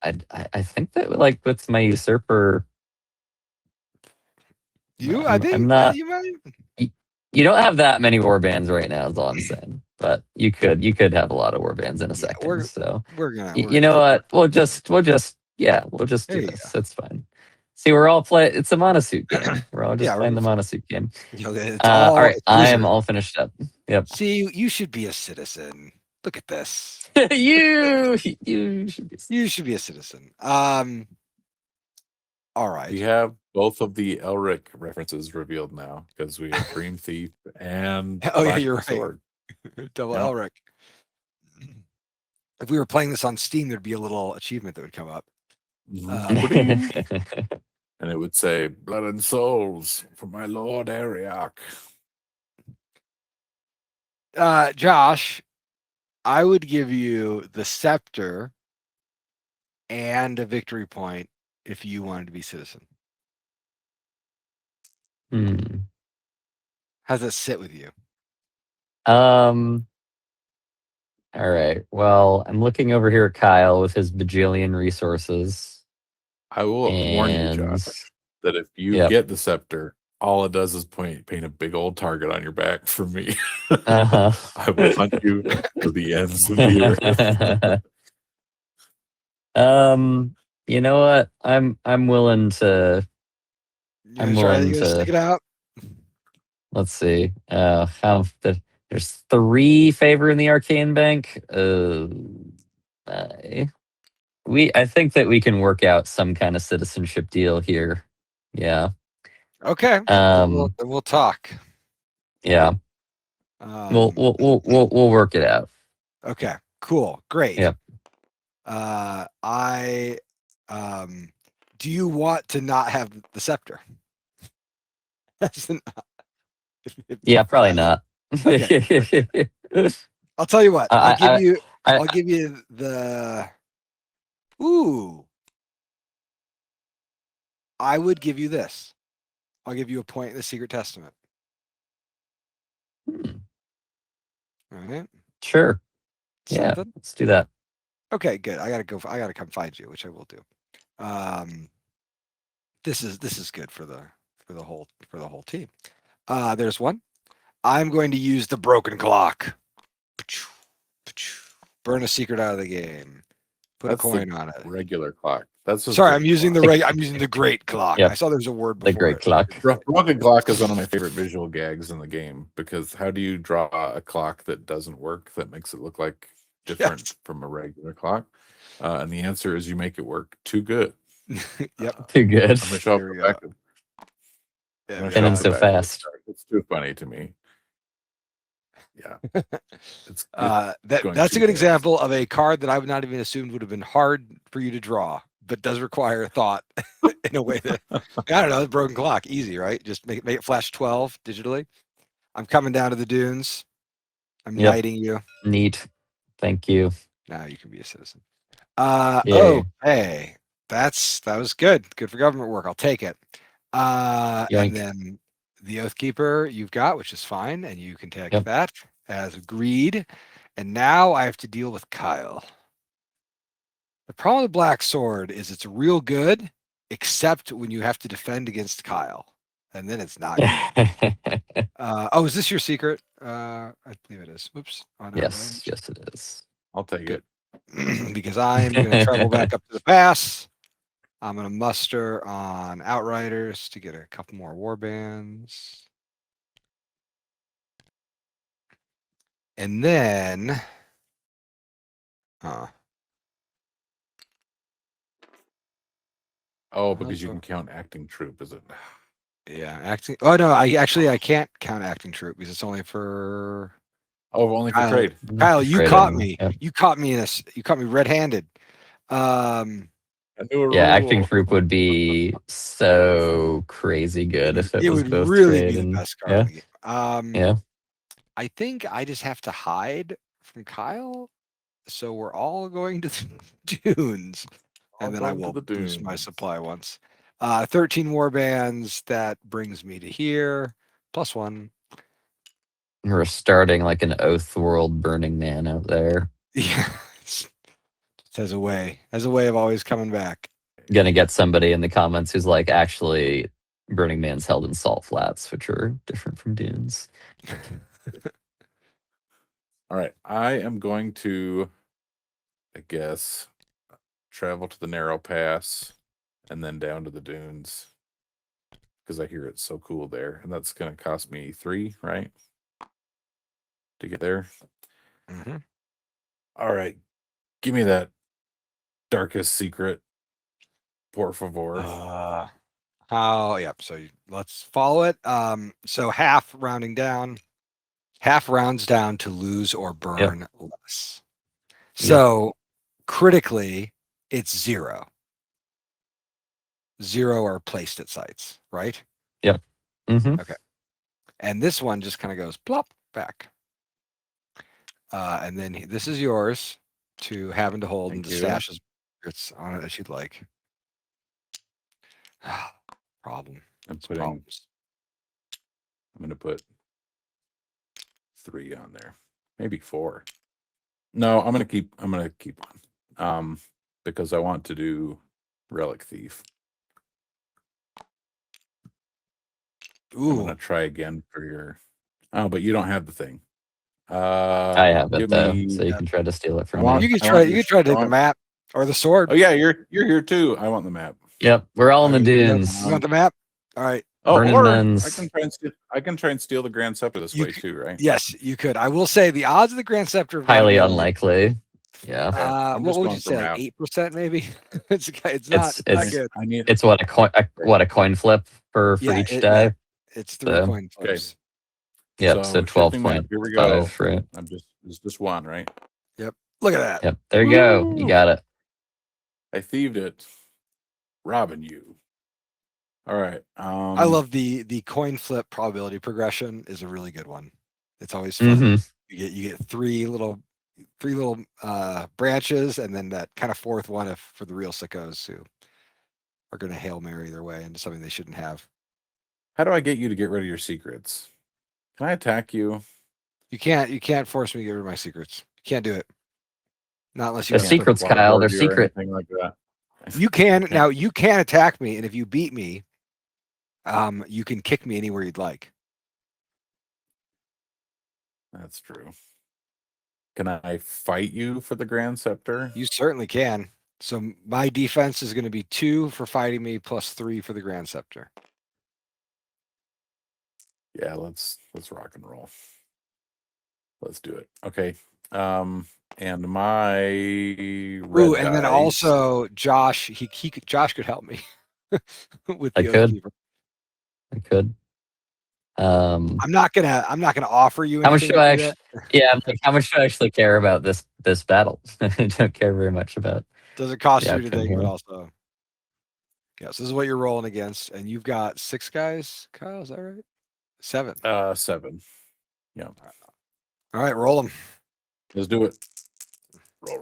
Speaker 3: I think that like with my usurper. I'm not. You don't have that many warbands right now, is all I'm saying. But you could have a lot of warbands in a second. So
Speaker 2: we're gonna.
Speaker 3: You know what? We'll just do this. It's fine. See, we're all play. It's a monosuit game. We're all just playing the monosuit game. All right, I am all finished up. Yep.
Speaker 2: See, you should be a citizen. Look at this.
Speaker 3: you should be.
Speaker 2: You should be a citizen. All right.
Speaker 4: We have both of the Elric references revealed now because we have Green Thief and
Speaker 2: Oh, yeah,
Speaker 4: Black
Speaker 2: you're right.
Speaker 4: Sword.
Speaker 2: Double
Speaker 4: Yep.
Speaker 2: Elric. If we were playing this on Steam, there'd be a little achievement that would come up.
Speaker 4: And it would say, "Blood and souls for my Lord Ariok."
Speaker 2: Josh, I would give you the scepter and a victory point if you wanted to be citizen. How's that sit with you?
Speaker 3: All right. Well, I'm looking over here at Kyle with his bajillion resources.
Speaker 4: I will warn you, Josh, that if you get the scepter, all it does is paint a big old target on your back for me.
Speaker 3: Uh-huh.
Speaker 4: I will hunt you to the ends of the
Speaker 3: earth. You know what? I'm willing to. I'm willing to
Speaker 2: stick it out.
Speaker 3: Let's see. There's 3 favor in the Arcane Bank. I think that we can work out some kind of citizenship deal here. Yeah.
Speaker 2: Okay. Then we'll talk.
Speaker 3: Yeah. We'll work it out.
Speaker 2: Okay. Cool. Great.
Speaker 3: Yep.
Speaker 2: Do you want to not have the scepter?
Speaker 3: Yeah, probably not.
Speaker 2: Okay. I'll tell you what. I'll give you the. Ooh. I would give you this. I'll give you a point in the Secret Testament. All right.
Speaker 3: Sure.
Speaker 2: Something?
Speaker 3: Yeah. Let's do that.
Speaker 2: Okay, good. I gotta come find you, which I will do. This is good for the whole team. There's one. I'm going to use the broken clock. Burn a secret out of the game. Put a coin on it.
Speaker 4: Regular clock. That's just
Speaker 2: sorry. I'm using the great clock.
Speaker 3: Yep.
Speaker 2: I saw there's a word before
Speaker 3: the great
Speaker 2: it.
Speaker 3: clock.
Speaker 4: Broken clock is one of my favorite visual gags in the game because how do you draw a clock that doesn't work that makes it look like different from a regular clock? And the answer is you make it work too good.
Speaker 2: Yep.
Speaker 3: Too good.
Speaker 4: I'm gonna show up the back.
Speaker 3: And then so fast.
Speaker 4: It's too funny to me. Yeah.
Speaker 2: That's a good example of a card that I would not even assumed would have been hard for you to draw, but does require thought in a way that I don't know. The broken clock, easy, right? Just make it flash 12 digitally. I'm coming down to the dunes. I'm knighting you.
Speaker 3: Neat. Thank you.
Speaker 2: Now you can be a citizen. Oh, hey, that was good. Good for government work. I'll take it. And then the Oath Keeper you've got, which is fine, and you can take that as agreed. And now I have to deal with Kyle. The problem with Black Sword is it's real good, except when you have to defend against Kyle, and then it's not good. Oh, is this your secret? I believe it is. Whoops.
Speaker 3: Yes, it is.
Speaker 4: I'll take it.
Speaker 2: Because I'm going to travel back up to the pass. I'm going to muster on Outriders to get a couple more warbands. And then...
Speaker 4: Oh, because you can count acting troop, is it?
Speaker 2: Yeah, acting. Oh, no, I can't count acting troop because it's only for...
Speaker 4: Oh, only for trade.
Speaker 2: Kyle, you caught me. You caught me red-handed.
Speaker 3: Acting troop would be so crazy good if it was
Speaker 2: would
Speaker 3: both
Speaker 2: really
Speaker 3: trade
Speaker 2: be the
Speaker 3: and
Speaker 2: best card in the game.
Speaker 3: yeah.
Speaker 2: I think I just have to hide from Kyle, so we're all going to the dunes, and then I will boost my supply once. 13 warbands. That brings me to here. +1.
Speaker 3: We're starting like an Oath World Burning Man out there.
Speaker 2: Yeah. As a way of always coming back.
Speaker 3: Gonna get somebody in the comments who's like, actually, Burning Man's held in Salt Flats, which are different from dunes.
Speaker 4: All right, I am going to, I guess, travel to the Narrow Pass and then down to the dunes because I hear it's so cool there, and that's going to cost me 3, right, to get there.
Speaker 2: Mm-hmm.
Speaker 4: All right, give me that darkest secret. Por favor.
Speaker 2: Yep. So let's follow it. So half rounding down, half rounds down to lose or burn less. So critically, it's 0. 0 are placed at sites, right?
Speaker 3: Yep. Mm-hmm.
Speaker 2: Okay. And this one just kind of goes plop back. And then this is yours to having to hold and
Speaker 4: Thank
Speaker 2: to
Speaker 4: you.
Speaker 2: stash it's on it as you'd like. Problem.
Speaker 4: I'm
Speaker 2: It's problems.
Speaker 4: going to put 3 on there, maybe 4. No, I'm going to keep on, because I want to do Relic Thief. I'm going to try again for your. Oh, but you don't have the thing.
Speaker 3: I have it
Speaker 4: give
Speaker 3: though,
Speaker 4: me-
Speaker 3: so you can try to steal it from
Speaker 4: I want-
Speaker 3: me.
Speaker 2: You can try. You can try to take the map or the sword.
Speaker 4: Oh yeah, you're here too. I want the map.
Speaker 3: Yep, we're all in the dunes.
Speaker 2: You want the map? All right.
Speaker 4: Oh,
Speaker 3: Burning
Speaker 4: or
Speaker 3: Men's.
Speaker 4: I can try and steal the Grand Scepter this
Speaker 2: You
Speaker 4: way too, right?
Speaker 2: Yes, you could. I will say the odds of the Grand Scepter of
Speaker 3: Highly
Speaker 2: getting it,
Speaker 3: unlikely. Yeah.
Speaker 4: I'm
Speaker 2: what
Speaker 4: just
Speaker 2: would
Speaker 4: going
Speaker 2: you
Speaker 4: for
Speaker 2: say?
Speaker 4: map.
Speaker 2: 8% maybe. It's not good.
Speaker 4: I need.
Speaker 3: It's what a coin flip for each die.
Speaker 2: It's 3
Speaker 3: So-
Speaker 2: coin flips.
Speaker 3: Yep. So 12
Speaker 4: shifting map,
Speaker 3: point
Speaker 4: here we go.
Speaker 3: 5 for it.
Speaker 4: It's just one, right?
Speaker 2: Look at that.
Speaker 3: Yep. There you go. You got it.
Speaker 4: I thieved it. Robbing you. All right.
Speaker 2: I love the coin flip probability progression is a really good one. It's always fun.
Speaker 3: Mhm.
Speaker 2: You get three little branches, and then that kind of fourth one for the real sickos who are going to Hail Mary their way into something they shouldn't have.
Speaker 4: How do I get you to get rid of your secrets? Can I attack you?
Speaker 2: You can't force me to get rid of my secrets. You can't do it. Not unless you
Speaker 3: The
Speaker 2: want to.
Speaker 3: secrets, Kyle. They're secret.
Speaker 4: Like that.
Speaker 2: You can now. You can attack me, and if you beat me, you can kick me anywhere you'd like.
Speaker 4: That's true. Can I fight you for the Grand Scepter?
Speaker 2: You certainly can. So my defense is going to be 2 for fighting me plus 3 for the Grand Scepter.
Speaker 4: Yeah, let's rock and roll. Let's do it. Okay. And my red
Speaker 2: Ooh, and then
Speaker 4: dice-
Speaker 2: also Josh, Josh could help me with the
Speaker 3: I could.
Speaker 2: Oathkeeper.
Speaker 3: I could.
Speaker 2: I'm not gonna offer you.
Speaker 3: How much
Speaker 2: anything
Speaker 3: do I
Speaker 2: to do
Speaker 3: actually? Yeah, I'm like, how much do I actually care about this battle? I don't care very much about.
Speaker 2: that. Does it cost
Speaker 3: the
Speaker 2: you anything?
Speaker 3: outcome
Speaker 2: But
Speaker 3: here.
Speaker 2: also, yes, this is what you're rolling against, and you've got 6 guys. Kyle, is that right? 7.
Speaker 4: 7. Yeah.
Speaker 2: All right, roll them.
Speaker 4: Let's do it. Roll.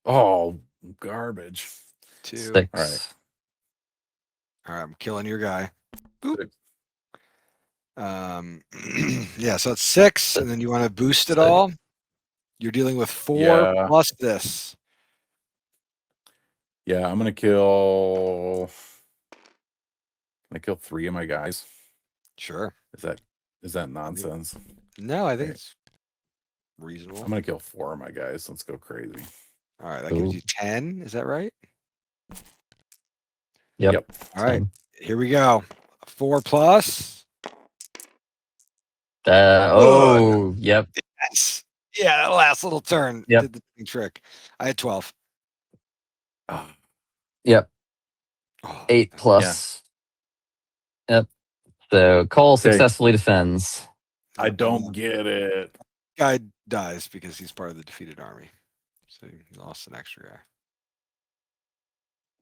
Speaker 4: Oh, garbage.
Speaker 2: 2.
Speaker 3: 6.
Speaker 4: All right.
Speaker 2: All right, I'm killing your guy. Boop.
Speaker 4: 6.
Speaker 2: Yeah, so it's 6, and then you want to boost it all. You're dealing with 4
Speaker 4: Yeah.
Speaker 2: plus this.
Speaker 4: Yeah, I'm gonna kill. Can I kill 3 of my guys?
Speaker 2: Sure.
Speaker 4: Is that nonsense?
Speaker 2: No, I think
Speaker 4: Okay.
Speaker 2: it's reasonable.
Speaker 4: I'm gonna kill 4 of my guys. Let's go crazy.
Speaker 2: All right, that gives
Speaker 3: Cool.
Speaker 2: you 10. Is that right?
Speaker 3: Yep.
Speaker 2: All right, here we go. 4 plus.
Speaker 3: Yep.
Speaker 2: Yes. Yeah, that last little turn
Speaker 3: Yep.
Speaker 2: did the trick. I had 12.
Speaker 3: Yep.
Speaker 2: Oh,
Speaker 3: 8 plus. Yep. So Cole successfully defends.
Speaker 4: I don't get it.
Speaker 2: Guy dies because he's part of the defeated army. So he lost an extra guy.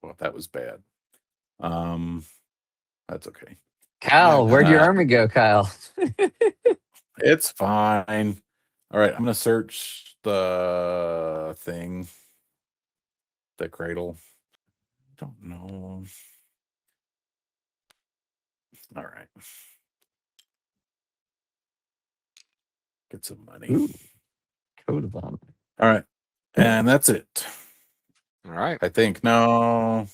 Speaker 4: Well, that was bad. That's okay.
Speaker 3: Kyle,
Speaker 2: Yeah,
Speaker 3: where'd your army go, Kyle?
Speaker 4: It's fine. All right, I'm gonna search the thing. The cradle. Don't know. All right. Get some money.
Speaker 3: Ooh. Code of honor.
Speaker 4: All right. And that's it.
Speaker 2: All right.
Speaker 4: I think. No.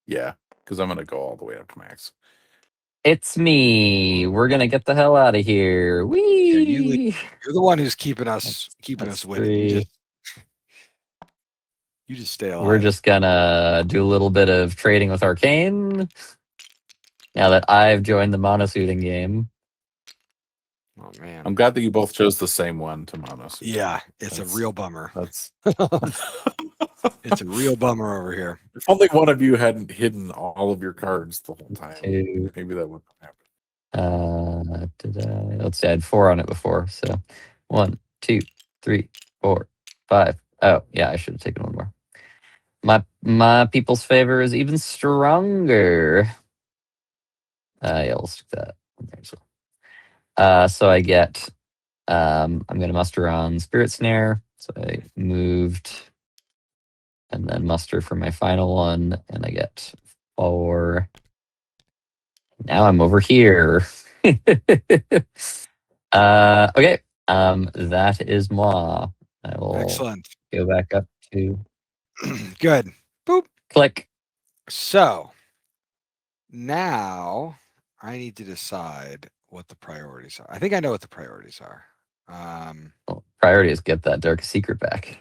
Speaker 4: Yeah, because I'm gonna go all the way up to max.
Speaker 3: It's me. We're gonna get the hell out of here. Wee.
Speaker 2: You're the one who's keeping us
Speaker 3: That's
Speaker 2: winning.
Speaker 3: 3.
Speaker 2: You just stay alive.
Speaker 3: We're just gonna do a little bit of trading with Arcane. Now that I've joined the monosuiting game.
Speaker 2: Oh man.
Speaker 4: I'm glad that you both chose the same one to mono.
Speaker 2: Yeah, it's
Speaker 4: That's-
Speaker 2: a real bummer.
Speaker 4: That's
Speaker 2: It's a real bummer over here.
Speaker 4: If only one of you hadn't hidden all of your cards the whole time,
Speaker 3: Two.
Speaker 4: maybe that wouldn't happen.
Speaker 3: Let's see, I had 4 on it before. So 1, 2, 3, 4, 5. Oh, yeah, I should have taken one more. My people's favor is even stronger. Yeah, we'll stick that in there as well. So I get, I'm going to muster on Spirit Snare. So I moved and then muster for my final one, and I get 4. Now I'm over here. Okay. That is moi. I will
Speaker 2: Excellent.
Speaker 3: go back up to
Speaker 2: Good. Boop.
Speaker 3: click.
Speaker 2: So now I need to decide what the priorities are. I think I know what the priorities are.
Speaker 3: Well, priority is get that dark secret back.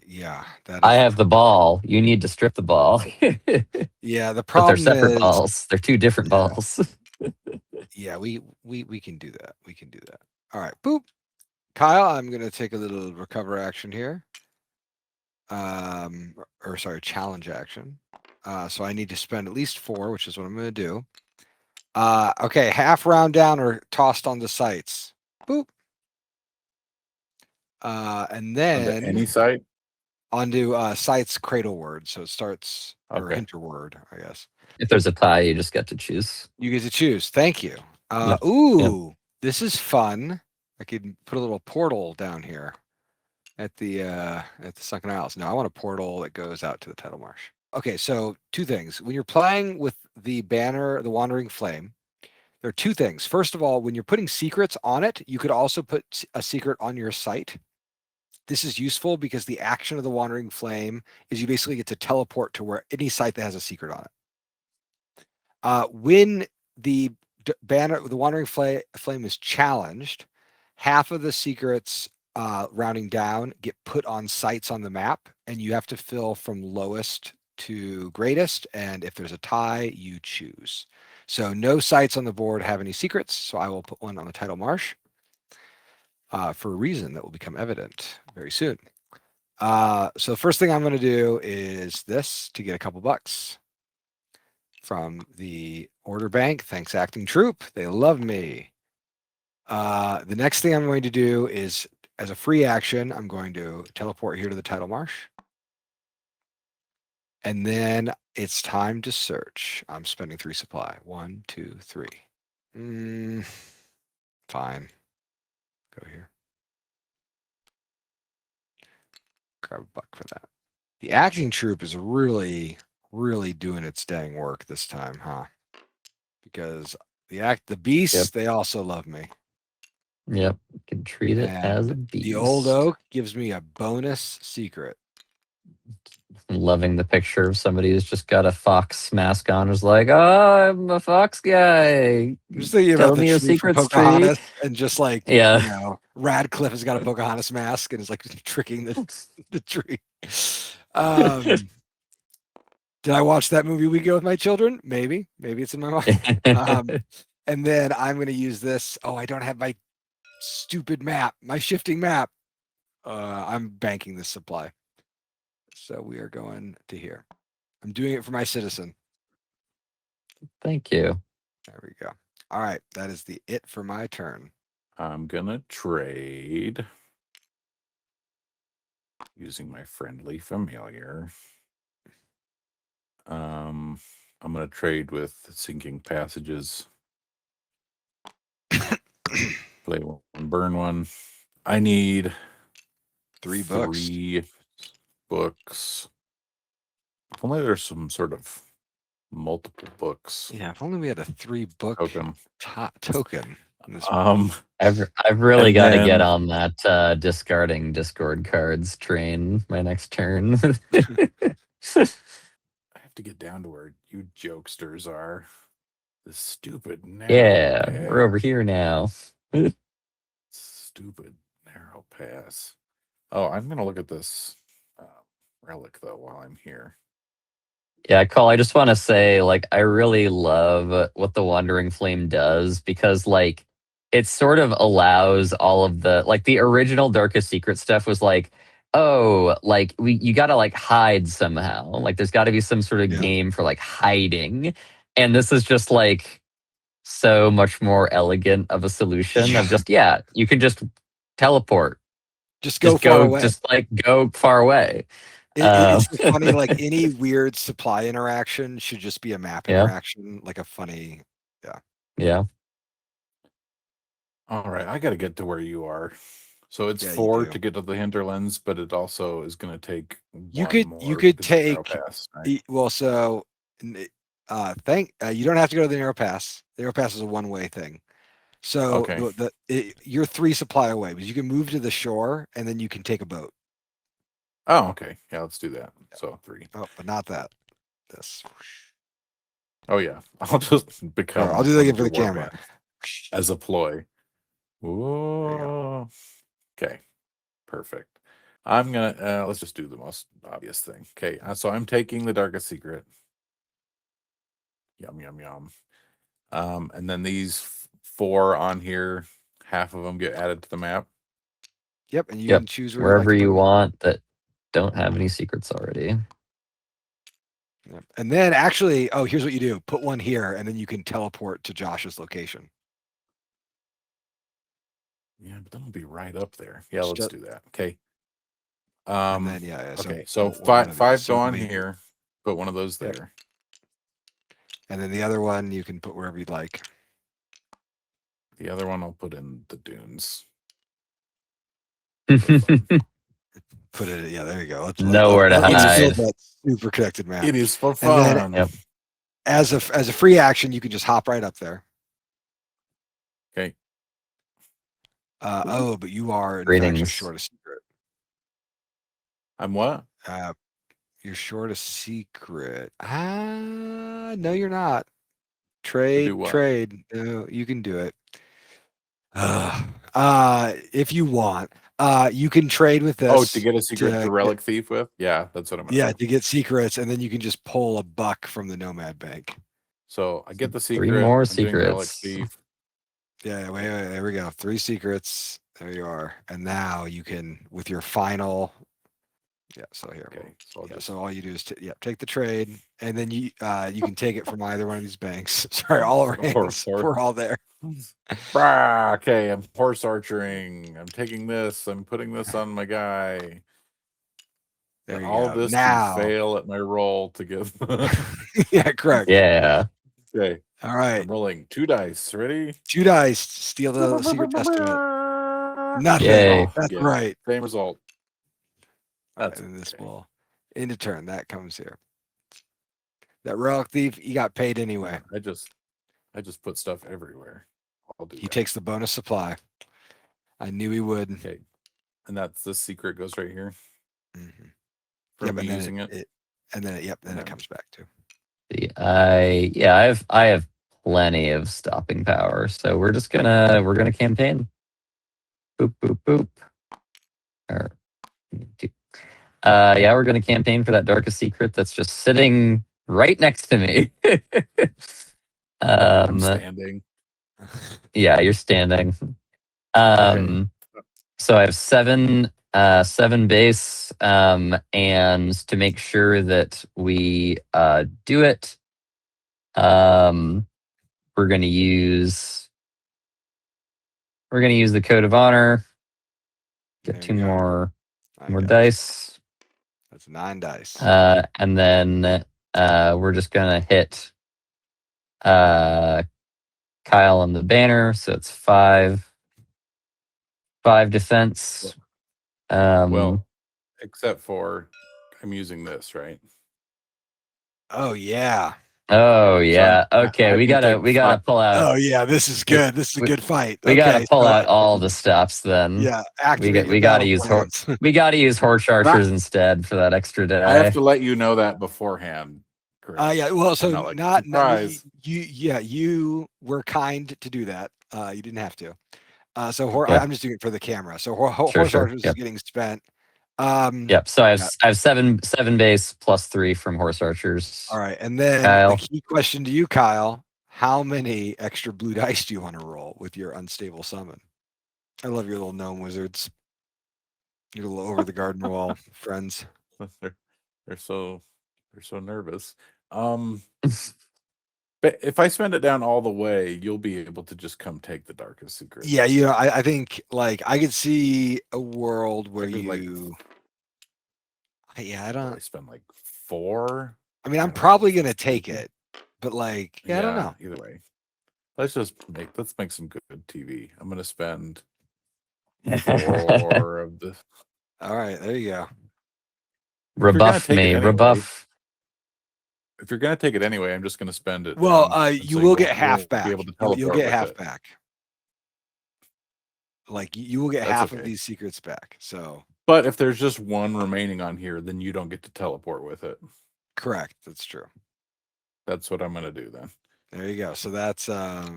Speaker 2: Yeah, that
Speaker 3: I
Speaker 2: is
Speaker 3: have the ball. You need to strip the ball.
Speaker 2: yeah. The
Speaker 3: But they're
Speaker 2: problem
Speaker 3: separate
Speaker 2: is
Speaker 3: balls. They're 2 different
Speaker 2: Yeah.
Speaker 3: balls.
Speaker 2: yeah, we can do that. We can do that. All right, boop. Kyle, I'm gonna take a little recover action here. Or sorry, challenge action. So I need to spend at least 4, which is what I'm gonna do. Okay, half round down or tossed on the sights. Boop. And
Speaker 4: Onto
Speaker 2: then
Speaker 4: any site?
Speaker 2: onto sights cradle word. So it starts or
Speaker 4: Okay.
Speaker 2: hinter word, I guess.
Speaker 3: If there's a tie, you just get to choose.
Speaker 2: You get to choose. Thank you.
Speaker 3: Yep.
Speaker 2: Ooh, this is fun. I could put a little portal down here at the Sunken Isles. No, I want a portal that goes out to the tidal marsh. Okay, so 2 things. When you're playing with the banner, the Wandering Flame, there are 2 things. First of all, when you're putting secrets on it, you could also put a secret on your site. This is useful because the action of the Wandering Flame is you basically get to teleport to where any site that has a secret on it. When the banner, the Wandering Flame is challenged, half of the secrets rounding down get put on sites on the map, and you have to fill from lowest to greatest. And if there's a tie, you choose. So no sites on the board have any secrets. So I will put one on the tidal marsh for a reason that will become evident very soon. So the first thing I'm going to do is this to get a couple bucks from the order bank. Thanks, acting troop. They love me. The next thing I'm going to do is, as a free action, I'm going to teleport here to the tidal marsh. And then it's time to search. I'm spending 3 supply. 1, 2, 3. Fine. Go here. Grab a buck for that. The acting troop is really doing its dang work this time, huh? Because the beasts, they also love me.
Speaker 3: Yep. You can treat it as a beast.
Speaker 2: The old oak gives me a bonus secret.
Speaker 3: I'm loving the picture of somebody who's just got a fox mask on, who's like, "Oh, I'm a fox guy.
Speaker 2: I'm just thinking
Speaker 3: Tell
Speaker 2: about
Speaker 3: me
Speaker 2: the
Speaker 3: a
Speaker 2: tree from
Speaker 3: secret, tree."
Speaker 2: Pocahontas, and just like,
Speaker 3: Yeah.
Speaker 2: you know, Radcliffe has got a Pocahontas mask and is like tricking the tree. Did I watch that movie We Go with my children? Maybe it's in my mind. And then I'm going to use this. Oh, I don't have my stupid map, my shifting map. I'm banking this supply. So we are going to here. I'm doing it for my citizen.
Speaker 3: Thank you.
Speaker 2: There we go. All right. That is it for my turn.
Speaker 4: I'm gonna trade using my friendly familiar. I'm gonna trade with Sinking Passages. Play one, burn one. I need
Speaker 2: 3 books.
Speaker 4: 3 books. If only there's some sort of multiple books.
Speaker 2: Yeah, if only we had a 3-book token.
Speaker 3: I've really got to get on that discarding Discord cards train my next turn.
Speaker 4: I have to get down to where you jokesters are. The stupid narrow pass.
Speaker 3: We're over here now.
Speaker 4: Stupid narrow pass. Oh, I'm gonna look at this relic though while I'm here.
Speaker 3: Yeah, Cole, I just want to say, like, I really love what the Wandering Flame does, because, like, it sort of allows all of the, like, the original Darkest Secret stuff was like, oh, like you got to like hide somehow. Like there's got to be some sort of
Speaker 2: Yeah.
Speaker 3: game for like hiding, and this is just like so much more elegant of a solution of just you can just teleport,
Speaker 2: Just go far away.
Speaker 3: just like go far away.
Speaker 2: It's funny, like any weird supply interaction should just be a map
Speaker 3: Yeah.
Speaker 2: interaction, like a funny,
Speaker 3: Yeah.
Speaker 4: All right, I got to get to where you are. So it's
Speaker 2: Yeah, you
Speaker 4: 4
Speaker 2: do.
Speaker 4: to get to the hinterlands, but it also is going to take
Speaker 2: You
Speaker 4: one
Speaker 2: could
Speaker 4: more
Speaker 2: take
Speaker 4: because of the narrow pass, right?
Speaker 2: well, so you don't have to go to the narrow pass. The narrow pass is a one-way thing. So
Speaker 4: Okay.
Speaker 2: you're 3 supply away, but you can move to the shore and then you can take a boat.
Speaker 4: Oh, okay. Yeah, let's do that. So 3.
Speaker 2: Oh, but not that. This.
Speaker 4: Oh yeah, I'll just become.
Speaker 2: I'll do that
Speaker 4: one
Speaker 2: again
Speaker 4: of
Speaker 2: for the
Speaker 4: your
Speaker 2: camera.
Speaker 4: warband as a ploy. Whoa. Okay, perfect. I'm gonna let's just do the most obvious thing. Okay, so I'm taking the darkest secret. Yum yum yum. And then these 4 on here, half of them get added to the map.
Speaker 2: Yep, and you can choose
Speaker 3: wherever you
Speaker 2: want.
Speaker 3: want that don't have any secrets already.
Speaker 2: Yep. And then actually, here's what you do: put one here, and then you can teleport to Josh's location.
Speaker 4: Yeah, but then we'll be right up there. Yeah, let's do that. Okay.
Speaker 2: And then
Speaker 4: okay, so five go on here. Put one of those there.
Speaker 2: And then the other one you can put wherever you'd like.
Speaker 4: The other one I'll put in the dunes.
Speaker 2: Put it. Yeah, there you go.
Speaker 3: Nowhere to hide.
Speaker 2: That super connected map.
Speaker 4: It is for fun.
Speaker 2: And then, as a free action, you can just hop right up there.
Speaker 4: Okay.
Speaker 2: But you are in fact just short a secret.
Speaker 4: I'm what?
Speaker 2: You're short a secret. No, you're not. Trade. No, you can do it. If you want, you can trade with this.
Speaker 4: Oh, to get a secret to relic thief with? Yeah, that's what I'm.
Speaker 2: Yeah, to get secrets, and then you can just pull a buck from the Nomad Bank.
Speaker 4: So I get the secret.
Speaker 3: 3 more
Speaker 4: I'm
Speaker 3: secrets.
Speaker 4: Relic thief.
Speaker 2: Yeah, wait, there we go. 3 secrets. There you are. And now you can, with your final. Yeah, so here.
Speaker 4: Okay.
Speaker 2: So all you do is take the trade, and then you can take it from either one of these banks. Sorry, all our hands. We're all there.
Speaker 4: Okay, I'm horse archering. I'm taking this. I'm putting this on my guy.
Speaker 2: There you
Speaker 4: all
Speaker 2: go.
Speaker 4: This
Speaker 2: now
Speaker 4: can fail at my roll to give.
Speaker 2: Yeah, correct.
Speaker 3: Yeah.
Speaker 4: Okay.
Speaker 2: All right.
Speaker 4: I'm rolling 2 dice. Ready?
Speaker 2: 2 dice. Steal the secret testament. Nothing.
Speaker 3: Yay.
Speaker 2: That's right.
Speaker 4: Same result. That's
Speaker 2: and this will into turn. That comes here. That relic thief, he got paid anyway.
Speaker 4: I just put stuff everywhere.
Speaker 2: He takes the bonus supply. I knew he would.
Speaker 4: Okay. And that's the secret goes right here.
Speaker 2: Mm-hmm.
Speaker 4: From using it.
Speaker 2: Then it comes back too.
Speaker 3: I have plenty of stopping power, so we're gonna campaign. Boop boop boop. We're gonna campaign for that darkest secret that's just sitting right next to me.
Speaker 4: I'm standing.
Speaker 3: Yeah, you're standing.
Speaker 4: Okay.
Speaker 3: So I have 7 base, and to make sure that we do it, we're gonna use the code of honor. Get 2 more dice.
Speaker 2: That's 9 dice.
Speaker 3: And then we're just gonna hit Kyle on the banner, so it's 5 defense.
Speaker 4: Well, except for I'm using this, right?
Speaker 2: Oh yeah.
Speaker 3: Oh yeah. Okay, we gotta pull out.
Speaker 2: Oh yeah, this is good. This is a good fight.
Speaker 3: We gotta pull out all the stops then.
Speaker 2: Yeah,
Speaker 3: we gotta use horse archers instead for that extra die.
Speaker 4: I have to let you know that beforehand.
Speaker 2: Yeah. Well, so
Speaker 4: not
Speaker 2: you were kind to do that. You didn't have to. So I'm just doing it for the camera. So horse archers is getting spent.
Speaker 3: So I have 7 base plus 3 from horse archers.
Speaker 2: All right, and then the key question to you, Kyle: how many extra blue dice do you want to roll with your unstable summon? I love your little gnome wizards. You're a little over the garden wall, friends.
Speaker 4: they're so nervous. But if I spend it down all the way, you'll be able to just come take the darkest secrets.
Speaker 2: Yeah, I think like I could see a world where
Speaker 4: Maybe, like,
Speaker 2: you. Yeah, I
Speaker 4: I
Speaker 2: don't.
Speaker 4: spend like 4.
Speaker 2: I mean, I'm
Speaker 4: and then
Speaker 2: probably
Speaker 4: just
Speaker 2: gonna take
Speaker 4: take
Speaker 2: it, but like, yeah, I don't know.
Speaker 4: Either way, let's make some good TV. I'm gonna spend 4 of the.
Speaker 2: All right, there you go.
Speaker 4: If you're gonna
Speaker 3: Rebuff
Speaker 4: take it
Speaker 3: me,
Speaker 4: anyway,
Speaker 3: rebuff.
Speaker 4: If you're gonna take it anyway, I'm just gonna spend it.
Speaker 2: Well,
Speaker 4: and
Speaker 2: you
Speaker 4: so
Speaker 2: will
Speaker 4: won't-
Speaker 2: get half
Speaker 4: won't
Speaker 2: back.
Speaker 4: Be able to
Speaker 2: You'll
Speaker 4: teleport
Speaker 2: get
Speaker 4: with
Speaker 2: half
Speaker 4: it.
Speaker 2: back. Like you will get
Speaker 4: That's
Speaker 2: half of
Speaker 4: okay.
Speaker 2: these secrets back. So
Speaker 4: But if there's just one remaining on here, then you don't get to teleport with it.
Speaker 2: correct. That's true.
Speaker 4: That's what I'm gonna do then.
Speaker 2: There you go. So that's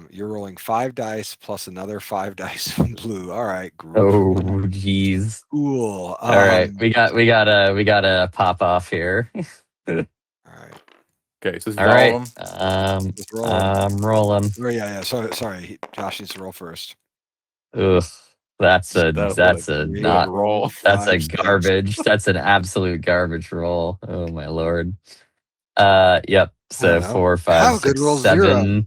Speaker 2: you're rolling 5 dice plus another 5 dice from blue. All right,
Speaker 3: Oh, jeez.
Speaker 2: cool.
Speaker 3: All right, we gotta pop off here.
Speaker 2: All right.
Speaker 4: Okay, so this is
Speaker 3: All
Speaker 4: all
Speaker 3: right,
Speaker 4: of them.
Speaker 2: Let's roll.
Speaker 3: I'm rolling.
Speaker 2: Oh, yeah. Sorry. Josh needs to roll first.
Speaker 3: Ugh, that's a
Speaker 4: That was
Speaker 3: that's
Speaker 4: a
Speaker 3: a
Speaker 4: good
Speaker 3: not.
Speaker 4: roll.
Speaker 3: That's a
Speaker 2: 5, 6.
Speaker 3: garbage. That's an absolute garbage roll. Oh my lord. Yep.
Speaker 2: I
Speaker 3: So
Speaker 2: don't know.
Speaker 3: 4, 5,
Speaker 2: How good
Speaker 3: 6,
Speaker 2: rolls 0.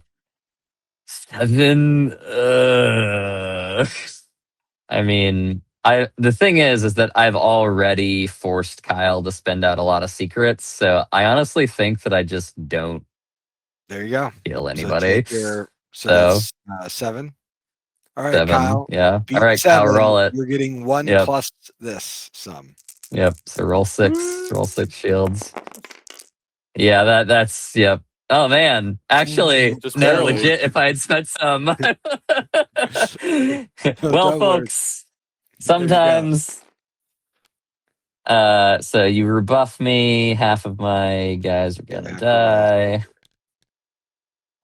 Speaker 3: 7. I mean, the thing is that I've already forced Kyle to spend out a lot of secrets, so I honestly think that I just don't
Speaker 2: There you go.
Speaker 3: kill
Speaker 2: So
Speaker 3: anybody.
Speaker 2: take your. So
Speaker 3: So
Speaker 2: that's 7. All right,
Speaker 3: 7,
Speaker 2: Kyle.
Speaker 3: yeah.
Speaker 2: Beat
Speaker 3: All right, Kyle,
Speaker 2: 7.
Speaker 3: roll it.
Speaker 2: You're getting 1
Speaker 3: Yep.
Speaker 2: plus this sum.
Speaker 3: Yep. So roll 6. Roll 6 shields. Yeah, that's yep. Oh man, actually,
Speaker 4: Just
Speaker 3: no,
Speaker 4: barely.
Speaker 3: legit. If I had spent some, well,
Speaker 2: Don't worry.
Speaker 3: folks,
Speaker 2: There you go.
Speaker 3: sometimes. So you rebuff me. Half of my guys are gonna
Speaker 2: Yeah,
Speaker 3: die.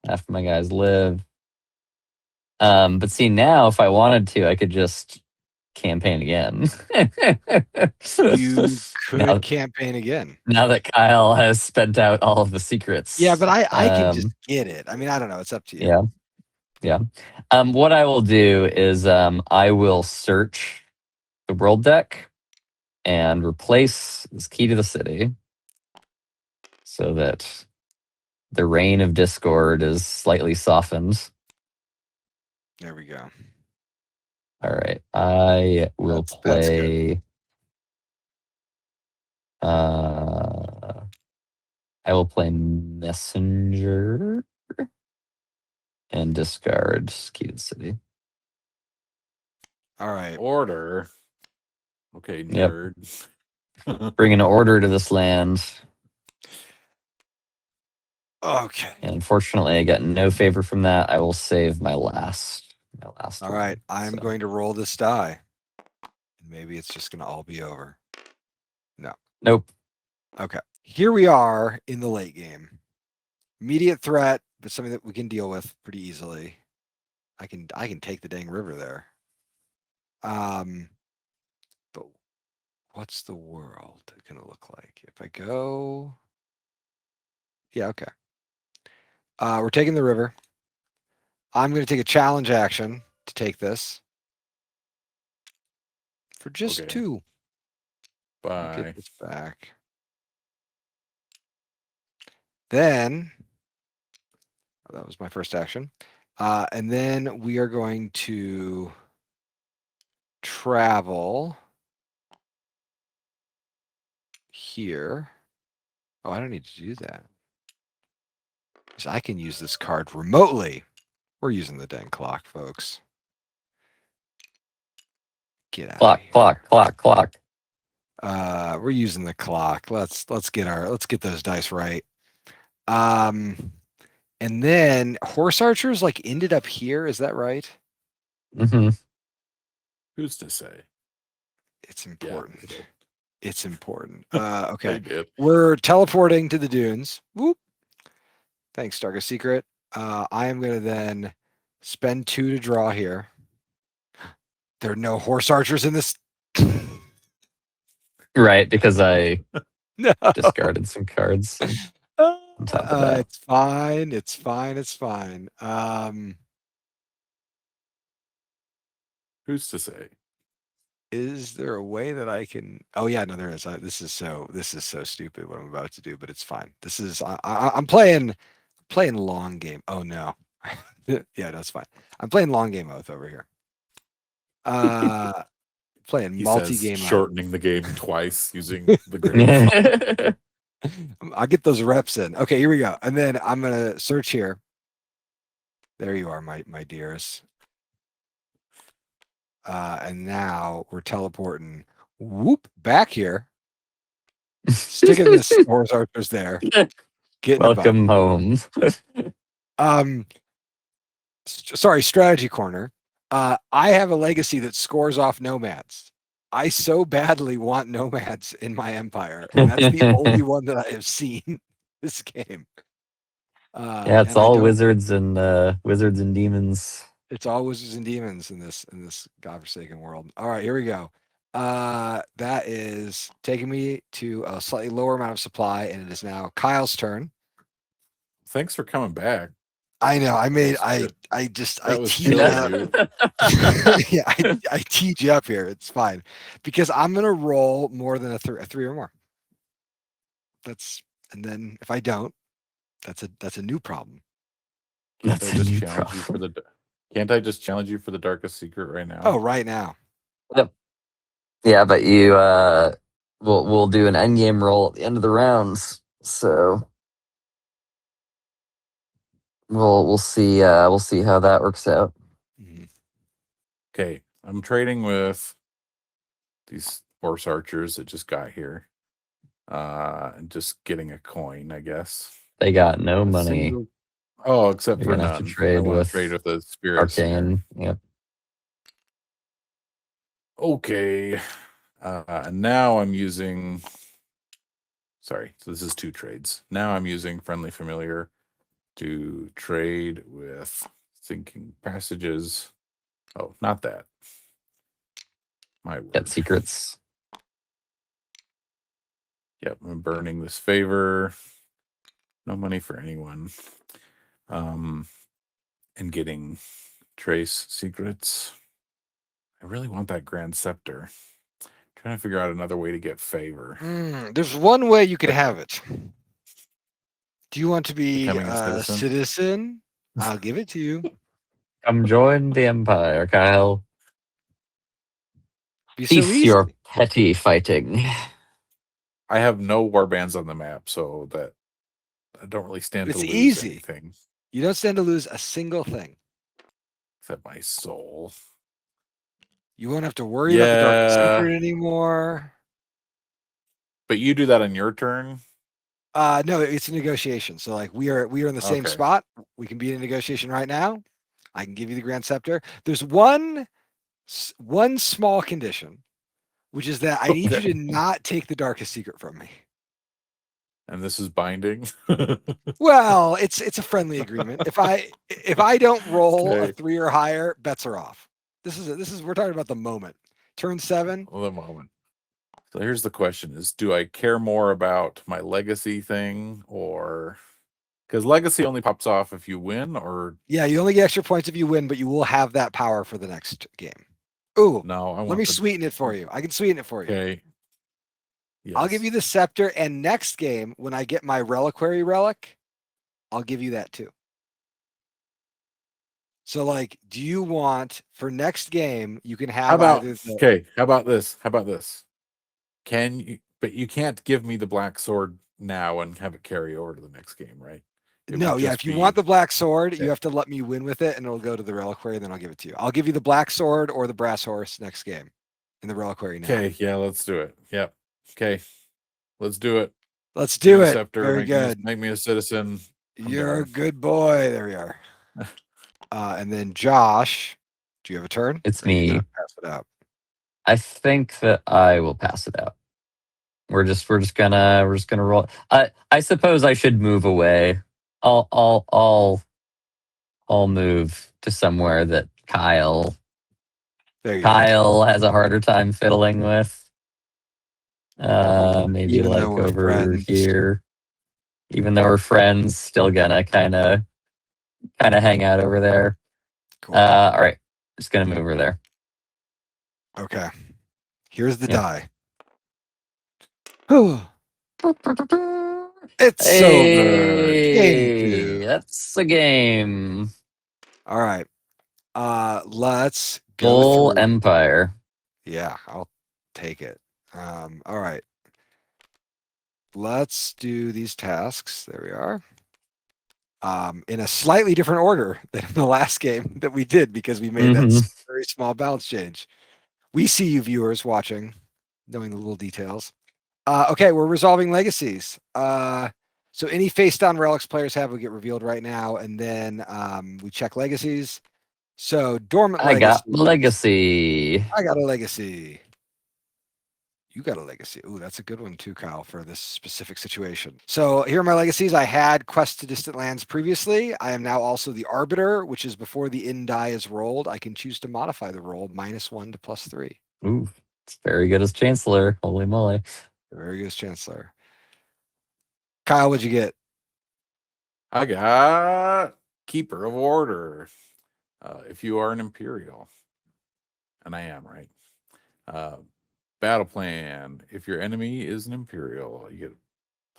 Speaker 3: Half of my guys live. But see now, if I wanted to, I could just campaign again.
Speaker 2: You could
Speaker 3: now,
Speaker 2: campaign again.
Speaker 3: now that Kyle has spent out all of the secrets.
Speaker 2: Yeah, but I can just get it. I mean, I don't know. It's up to you.
Speaker 3: Yeah. Yeah. What I will do is I will search the world deck and replace this key to the city so that the reign of discord is slightly softened.
Speaker 2: There we go.
Speaker 3: All right. I will
Speaker 2: That's
Speaker 3: play. I will play messenger and discard key to the city.
Speaker 2: All right.
Speaker 4: Order. Okay,
Speaker 3: Yep.
Speaker 4: nerd.
Speaker 3: Bring an order to this land.
Speaker 2: Okay.
Speaker 3: And unfortunately, I got no favor from that. I will save my last.
Speaker 2: All right.
Speaker 3: one,
Speaker 2: I'm
Speaker 3: so.
Speaker 2: going to roll this die. Maybe it's just going to all be over. No.
Speaker 3: Nope.
Speaker 2: Okay. Here we are in the late game. Immediate threat, but something that we can deal with pretty easily. I can take the dang river there. But what's the world gonna look like if I go? Yeah, okay. We're taking the river. I'm gonna take a challenge action to take this for just
Speaker 4: Okay.
Speaker 2: 2. I'll
Speaker 4: Bye.
Speaker 2: get this back. Then that was my first action. And then we are going to travel here. Oh, I don't need to do that. Because I can use this card remotely. We're using the dang clock, folks. Get out of here.
Speaker 3: Clock.
Speaker 2: We're using the clock. Let's get those dice right. And then horse archers like ended up here. Is that right?
Speaker 3: Mm-hmm.
Speaker 4: Who's to say?
Speaker 2: It's important.
Speaker 4: Yeah.
Speaker 2: It's important.
Speaker 4: They
Speaker 2: Okay.
Speaker 4: did.
Speaker 2: We're teleporting to the dunes. Whoop. Thanks, Darkest Secret. I am going to then spend 2 to draw here. There are no horse archers in this.
Speaker 3: Right, because I
Speaker 2: No.
Speaker 3: discarded some cards. On top of that.
Speaker 2: It's fine. It's fine.
Speaker 4: Who's to say?
Speaker 2: Is there a way that I can? Oh yeah, no, there is. This is so stupid what I'm about to do, but it's fine. This is I'm playing long game. Oh no, yeah, that's fine. I'm playing long game Oath over here. Playing
Speaker 4: He
Speaker 2: multi
Speaker 4: says,
Speaker 2: game Oath.
Speaker 4: shortening the game twice using the great.
Speaker 2: I'll get those reps in. Okay, here we go. And then I'm gonna search here. There you are, my dearest. And now we're teleporting. Whoop back here. Sticking this horse archers there. Getting
Speaker 3: Welcome home.
Speaker 2: Sorry, strategy corner. I have a legacy that scores off nomads. I so badly want nomads in my empire, and that's the only one that I have seen this game.
Speaker 3: Yeah, it's all wizards and demons.
Speaker 2: It's all wizards and demons in this godforsaken world. All right, here we go. That is taking me to a slightly lower amount of supply, and it is now Kyle's turn.
Speaker 4: Thanks for coming back.
Speaker 2: I know. I teed you up. Yeah, I teed you up here. It's fine because I'm gonna roll more than a 3 or more. And then if I don't, that's a new problem.
Speaker 3: Can't
Speaker 4: I just challenge you for the darkest secret right now?
Speaker 2: Oh, right now.
Speaker 3: Yep. Yeah, but you we'll do an endgame roll at the end of the rounds. So we'll see how that works out.
Speaker 4: Okay, I'm trading with these horse archers that just got here, and just getting a coin, I guess.
Speaker 3: They got no money.
Speaker 4: Except for none.
Speaker 3: Trade
Speaker 4: I want
Speaker 3: with
Speaker 4: to trade with the spirit.
Speaker 3: Arcane. Yep.
Speaker 4: Okay. And now I'm using. Sorry, so this is 2 trades. Now I'm using friendly familiar to trade with thinking passages. Oh, not that. My word.
Speaker 3: Get secrets.
Speaker 4: Yep, I'm burning this favor. No money for anyone. And getting trace secrets. I really want that grand scepter. Trying to figure out another way to get favor.
Speaker 2: There's one way you could have it. Do you want to be
Speaker 4: Becoming
Speaker 2: a citizen? I'll give it to you.
Speaker 3: Come join the Empire, Kyle. Cease your petty fighting.
Speaker 4: I have no warbands on the map, so that I don't really stand to lose anything.
Speaker 2: You don't stand to lose a single thing.
Speaker 4: Except my soul.
Speaker 2: You won't have to worry about the dark secret anymore.
Speaker 4: But you do that on your turn?
Speaker 2: No, it's a negotiation. So like we are in the same spot. We can be in a negotiation right now. I can give you the grand scepter. There's one small condition, which is that I need you to not take the darkest secret from me. And
Speaker 4: this is binding.
Speaker 2: Well, it's a friendly agreement. If I don't roll a 3 or higher, bets are off. This is we're talking about the moment. Turn 7.
Speaker 4: Well, the moment. So here's the question: do I care more about my legacy thing, or because legacy only pops off if you win, or
Speaker 2: yeah, you only get extra points if you win, but you will have that power for the next game. Ooh,
Speaker 4: no,
Speaker 2: let me sweeten it for you. I can sweeten it for you.
Speaker 4: Okay. Yes.
Speaker 2: I'll give you the scepter, and next game when I get my reliquary relic, I'll give you that too. So, like, do you want for next game you can have?
Speaker 4: How about this? Can you? But you can't give me the black sword now and have it carry over to the next game, right?
Speaker 2: No, yeah. If you want the black sword, you have to let me win with it, and it'll go to the reliquary, and then I'll give it to you. I'll give you the black sword or the brass horse next game in the reliquary now.
Speaker 4: Okay, yeah, let's do it. Yep. Okay, let's do it.
Speaker 2: Let's do it.
Speaker 4: Scepter,
Speaker 2: very good.
Speaker 4: Make me a citizen.
Speaker 2: You're a good boy. There we are. And then Josh, do you have a turn?
Speaker 3: It's me.
Speaker 2: Pass it out.
Speaker 3: I think that I will pass it out. We're just gonna roll. I suppose I should move away. I'll move to somewhere that Kyle has a harder time fiddling with. Maybe
Speaker 2: even
Speaker 3: like over here. Even though we're friends, still gonna kind of hang out over there. Cool. All right, just gonna move over there.
Speaker 2: Okay. Here's the
Speaker 3: Yeah.
Speaker 2: die. It's over. Game 2.
Speaker 3: That's a game.
Speaker 2: All right. Let's go
Speaker 3: Full
Speaker 2: through.
Speaker 3: Empire.
Speaker 2: Yeah, I'll take it. All right. Let's do these tasks. There we are. In a slightly different order than the last game that we did because we made that very small balance change. We see you viewers watching, knowing the little details. Okay, we're resolving legacies. So any face down relics players have will get revealed right now, and then we check legacies. So dormant
Speaker 3: I got
Speaker 2: legacies.
Speaker 3: legacy.
Speaker 2: I got a legacy. You got a legacy. Ooh, that's a good one too, Kyle, for this specific situation. So here are my legacies. I had Quest to Distant Lands previously. I am now also the Arbiter, which is before the in die is rolled. I can choose to modify the roll -1 to +3.
Speaker 3: Ooh, it's very good as Chancellor. Holy moly.
Speaker 2: Very good as Chancellor. Kyle, what'd you get?
Speaker 4: I got Keeper of Order. If you are an Imperial, and I am, right? Battle plan. If your enemy is an Imperial, you get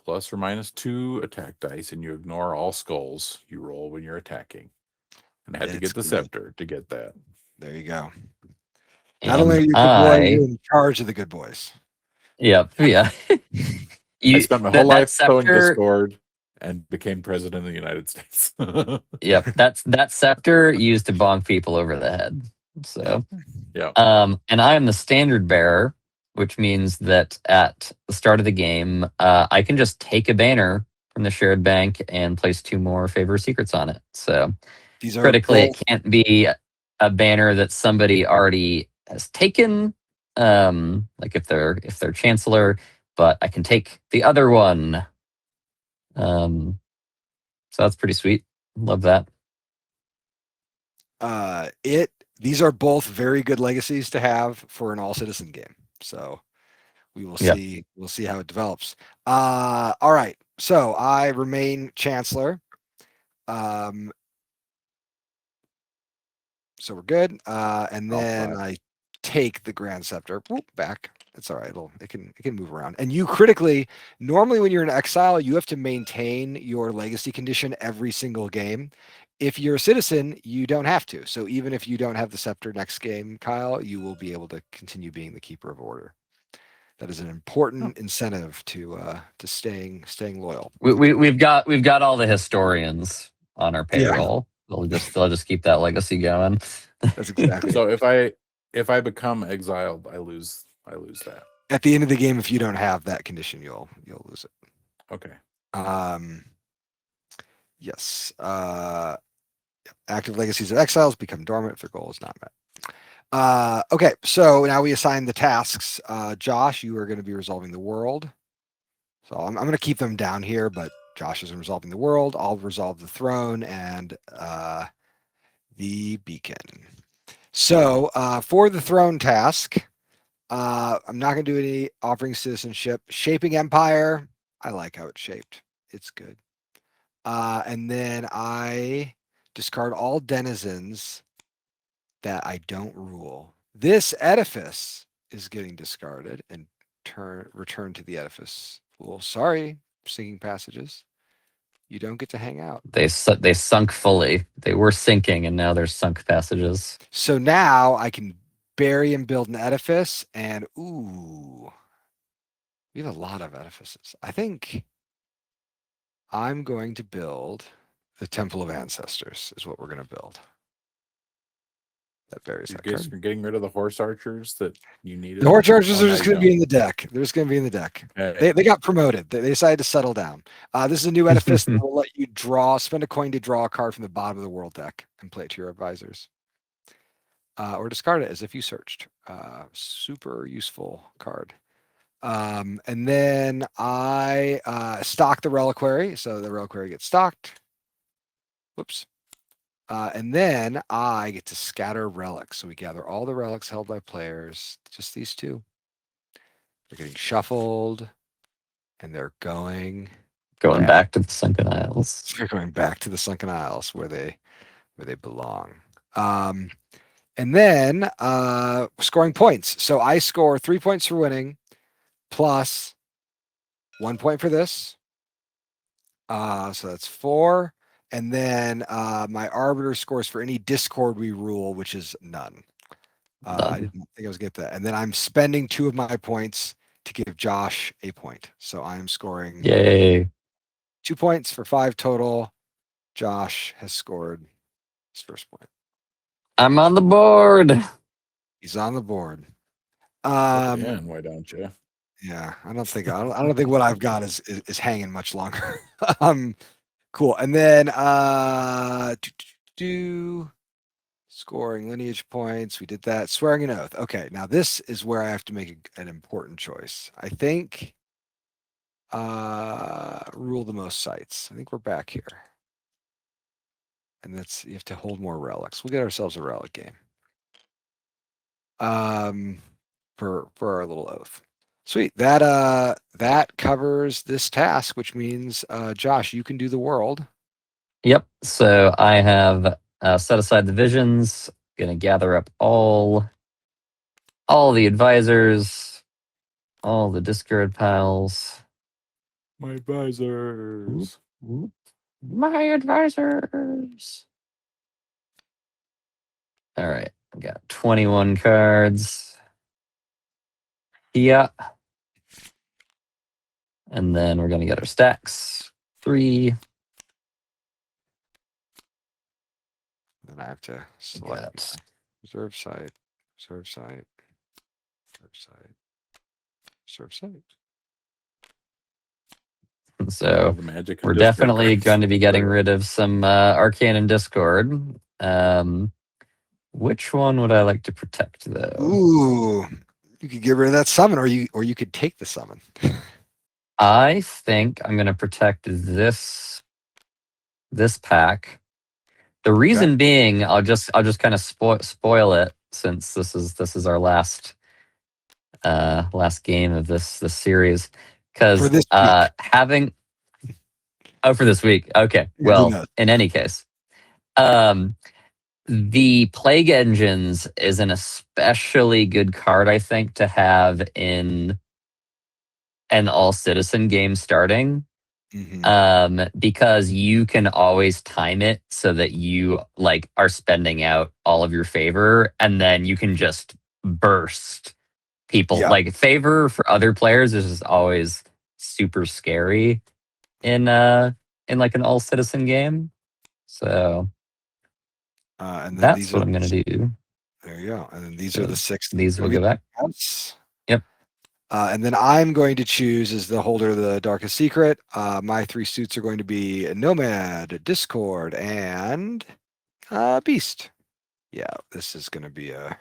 Speaker 4: ±2 attack dice, and you ignore all skulls you roll when you're attacking. And I had to get the scepter to get that.
Speaker 2: There you go.
Speaker 3: And
Speaker 2: Not only are you a good boy, you're in charge of the good boys.
Speaker 3: Yep. Yeah.
Speaker 4: I spent my whole life towing Discord and became president of the United States.
Speaker 3: Yep. That scepter used to bonk people over the head. So
Speaker 4: yeah.
Speaker 3: And I am the standard bearer, which means that at the start of the game, I can just take a banner from the shared bank and place 2 more favor secrets on it. So
Speaker 2: these are
Speaker 3: critically, it can't be a banner that somebody already has taken, like if they're Chancellor, but I can take the other one. So that's pretty sweet. Love that.
Speaker 2: These are both very good legacies to have for an all citizen game. So we will see. We'll see how it develops. All right. So I remain Chancellor. So we're good. And then I take the Grand Scepter. Whoop, back. It's all right. It can move around. And you critically, normally when you're in exile, you have to maintain your legacy condition every single game. If you're a citizen, you don't have to. So even if you don't have the scepter next game, Kyle, you will be able to continue being the Keeper of Order. That is an important incentive to staying loyal.
Speaker 3: We've got all the historians on our payroll. Yeah. They'll just keep that legacy going.
Speaker 2: That's exactly.
Speaker 4: So if I become exiled, I lose that.
Speaker 2: At the end of the game, if you don't have that condition, you'll lose it.
Speaker 4: Okay.
Speaker 2: Yes. Active legacies of exiles become dormant if their goal is not met. Okay, so now we assign the tasks. Josh, you are going to be resolving the world. So I'm going to keep them down here, but Josh is resolving the world. I'll resolve the throne and the beacon. So for the throne task, I'm not going to do any offering citizenship. Shaping empire, I like how it's shaped. It's good. And then I discard all denizens that I don't rule. This edifice is getting discarded and return to the edifice pool. Sorry, sinking passages. You don't get to hang out.
Speaker 3: They sunk fully. They were sinking, and now they're sunk passages.
Speaker 2: So now I can bury and build an edifice, and ooh, we have a lot of edifices. I think I'm going to build the Temple of Ancestors is what we're going to build. That varies.
Speaker 4: You're getting rid of the horse archers that you needed.
Speaker 2: The horse archers are just going to be in the deck. They're just going to be in the deck.
Speaker 4: Hey.
Speaker 2: They got promoted. They decided to settle down. This is a new edifice that will let you spend a coin to draw a card from the bottom of the world deck and play it to your advisors. Or discard it as if you searched. Super useful card. And then I stock the reliquary. So the reliquary gets stocked. Whoops. And then I get to scatter relics. So we gather all the relics held by players, just these 2. They're getting shuffled, and they're going
Speaker 3: back to the Sunken Isles.
Speaker 2: They're going back to the Sunken Isles where they belong. And then scoring points. So I score 3 points for winning, plus 1 point for this. So that's 4. And then my arbiter scores for any discord we rule, which is none. I didn't think I was get that. And then I'm spending 2 of my points to give Josh a point. So I'm scoring
Speaker 3: Yay.
Speaker 2: 2 points for 5 total. Josh has scored his first point.
Speaker 3: I'm on the board.
Speaker 2: He's on the board.
Speaker 4: Yeah, why don't you?
Speaker 2: Yeah, I don't think what I've got is hanging much longer. Cool. And then scoring lineage points. We did that. Swearing an oath. Okay, now this is where I have to make an important choice. I think rule the most sites. I think we're back here. And that's you have to hold more relics. We'll get ourselves a relic game. For our little oath. Sweet. That covers this task, which means Josh, you can do the world.
Speaker 3: Yep. So I have set aside the visions. Gonna gather up all the advisors, all the discard piles.
Speaker 4: My advisors.
Speaker 3: My advisors. All right. I got 21 cards. Yeah. And then we're gonna get our stacks. 3.
Speaker 2: Then I have to select reserve site, reserve site, reserve site, reserve site.
Speaker 3: So
Speaker 4: The magic of
Speaker 3: we're
Speaker 4: Discord
Speaker 3: definitely
Speaker 4: cards.
Speaker 3: going to be getting rid of some Arcane and Discord. Which one would I like to protect, though?
Speaker 2: Ooh, you could get rid of that summon, or you could take the summon.
Speaker 3: I think I'm going to protect this pack. The reason being, I'll just kind of spoil it, since this is our last game of this series, because
Speaker 2: For this week.
Speaker 3: for this week. Okay, well, in any case, the Plague Engines is an especially good card, I think, to have in an all-citizen game starting. Because you can always time it so that you are spending out all of your favor, and then you can just burst people. Favor for other players is just always super scary in an all-citizen game. So
Speaker 2: and then
Speaker 3: that's what I'm gonna do.
Speaker 2: There you go. And then these are the 6.
Speaker 3: These will go back. Yep.
Speaker 2: And then I'm going to choose as the holder of the Darkest Secret. My 3 suits are going to be a Nomad, Discord, and Beast. Yeah, this is going to be a.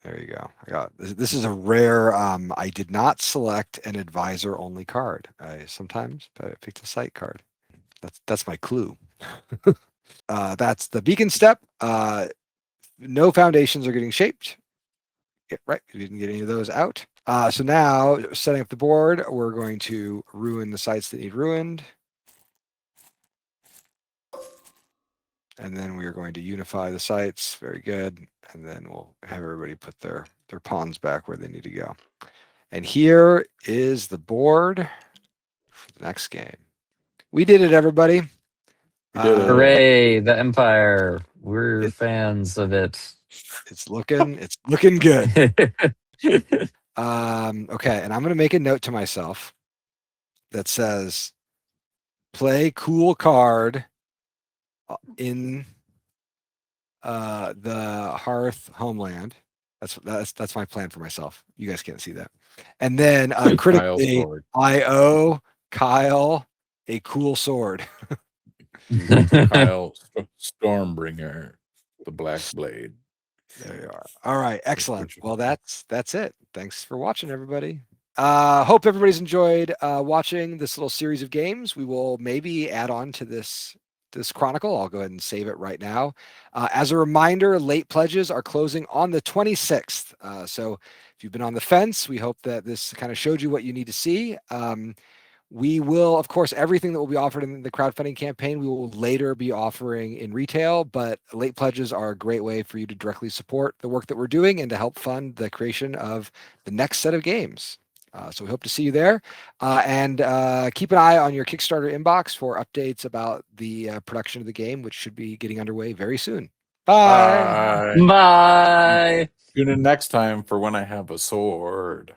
Speaker 2: There you go. I got this is a rare. I did not select an advisor only card. I sometimes picked a site card. That's my clue. That's the beacon step. No foundations are getting shaped. Yeah, right. We didn't get any of those out. So now, setting up the board, we're going to ruin the sites that need ruined. And then we are going to unify the sites. Very good. And then we'll have everybody put their pawns back where they need to go. And here is the board for the next game. We did it, everybody.
Speaker 4: We did it.
Speaker 3: Hooray, the Empire. We're fans of it.
Speaker 2: It's looking good. Okay, and I'm going to make a note to myself that says, play cool card in the Hearth homeland. That's my plan for myself. You guys can't see that. And then critically, I owe Kyle a cool sword.
Speaker 4: Kyle Stormbringer, the Black Blade.
Speaker 2: There you are. All right, excellent. Well, that's it. Thanks for watching, everybody. Hope everybody's enjoyed watching this little series of games. We will maybe add on to this chronicle. I'll go ahead and save it right now. As a reminder, late pledges are closing on the 26th. So if you've been on the fence, we hope that this kind of showed you what you need to see. We will, of course, everything that will be offered in the crowdfunding campaign, we will later be offering in retail, but late pledges are a great way for you to directly support the work that we're doing and to help fund the creation of the next set of games. So we hope to see you there. And keep an eye on your Kickstarter inbox for updates about the production of the game, which should be getting underway very soon. Bye.
Speaker 4: Bye.
Speaker 3: Bye.
Speaker 4: Tune in next time for when I have a sword.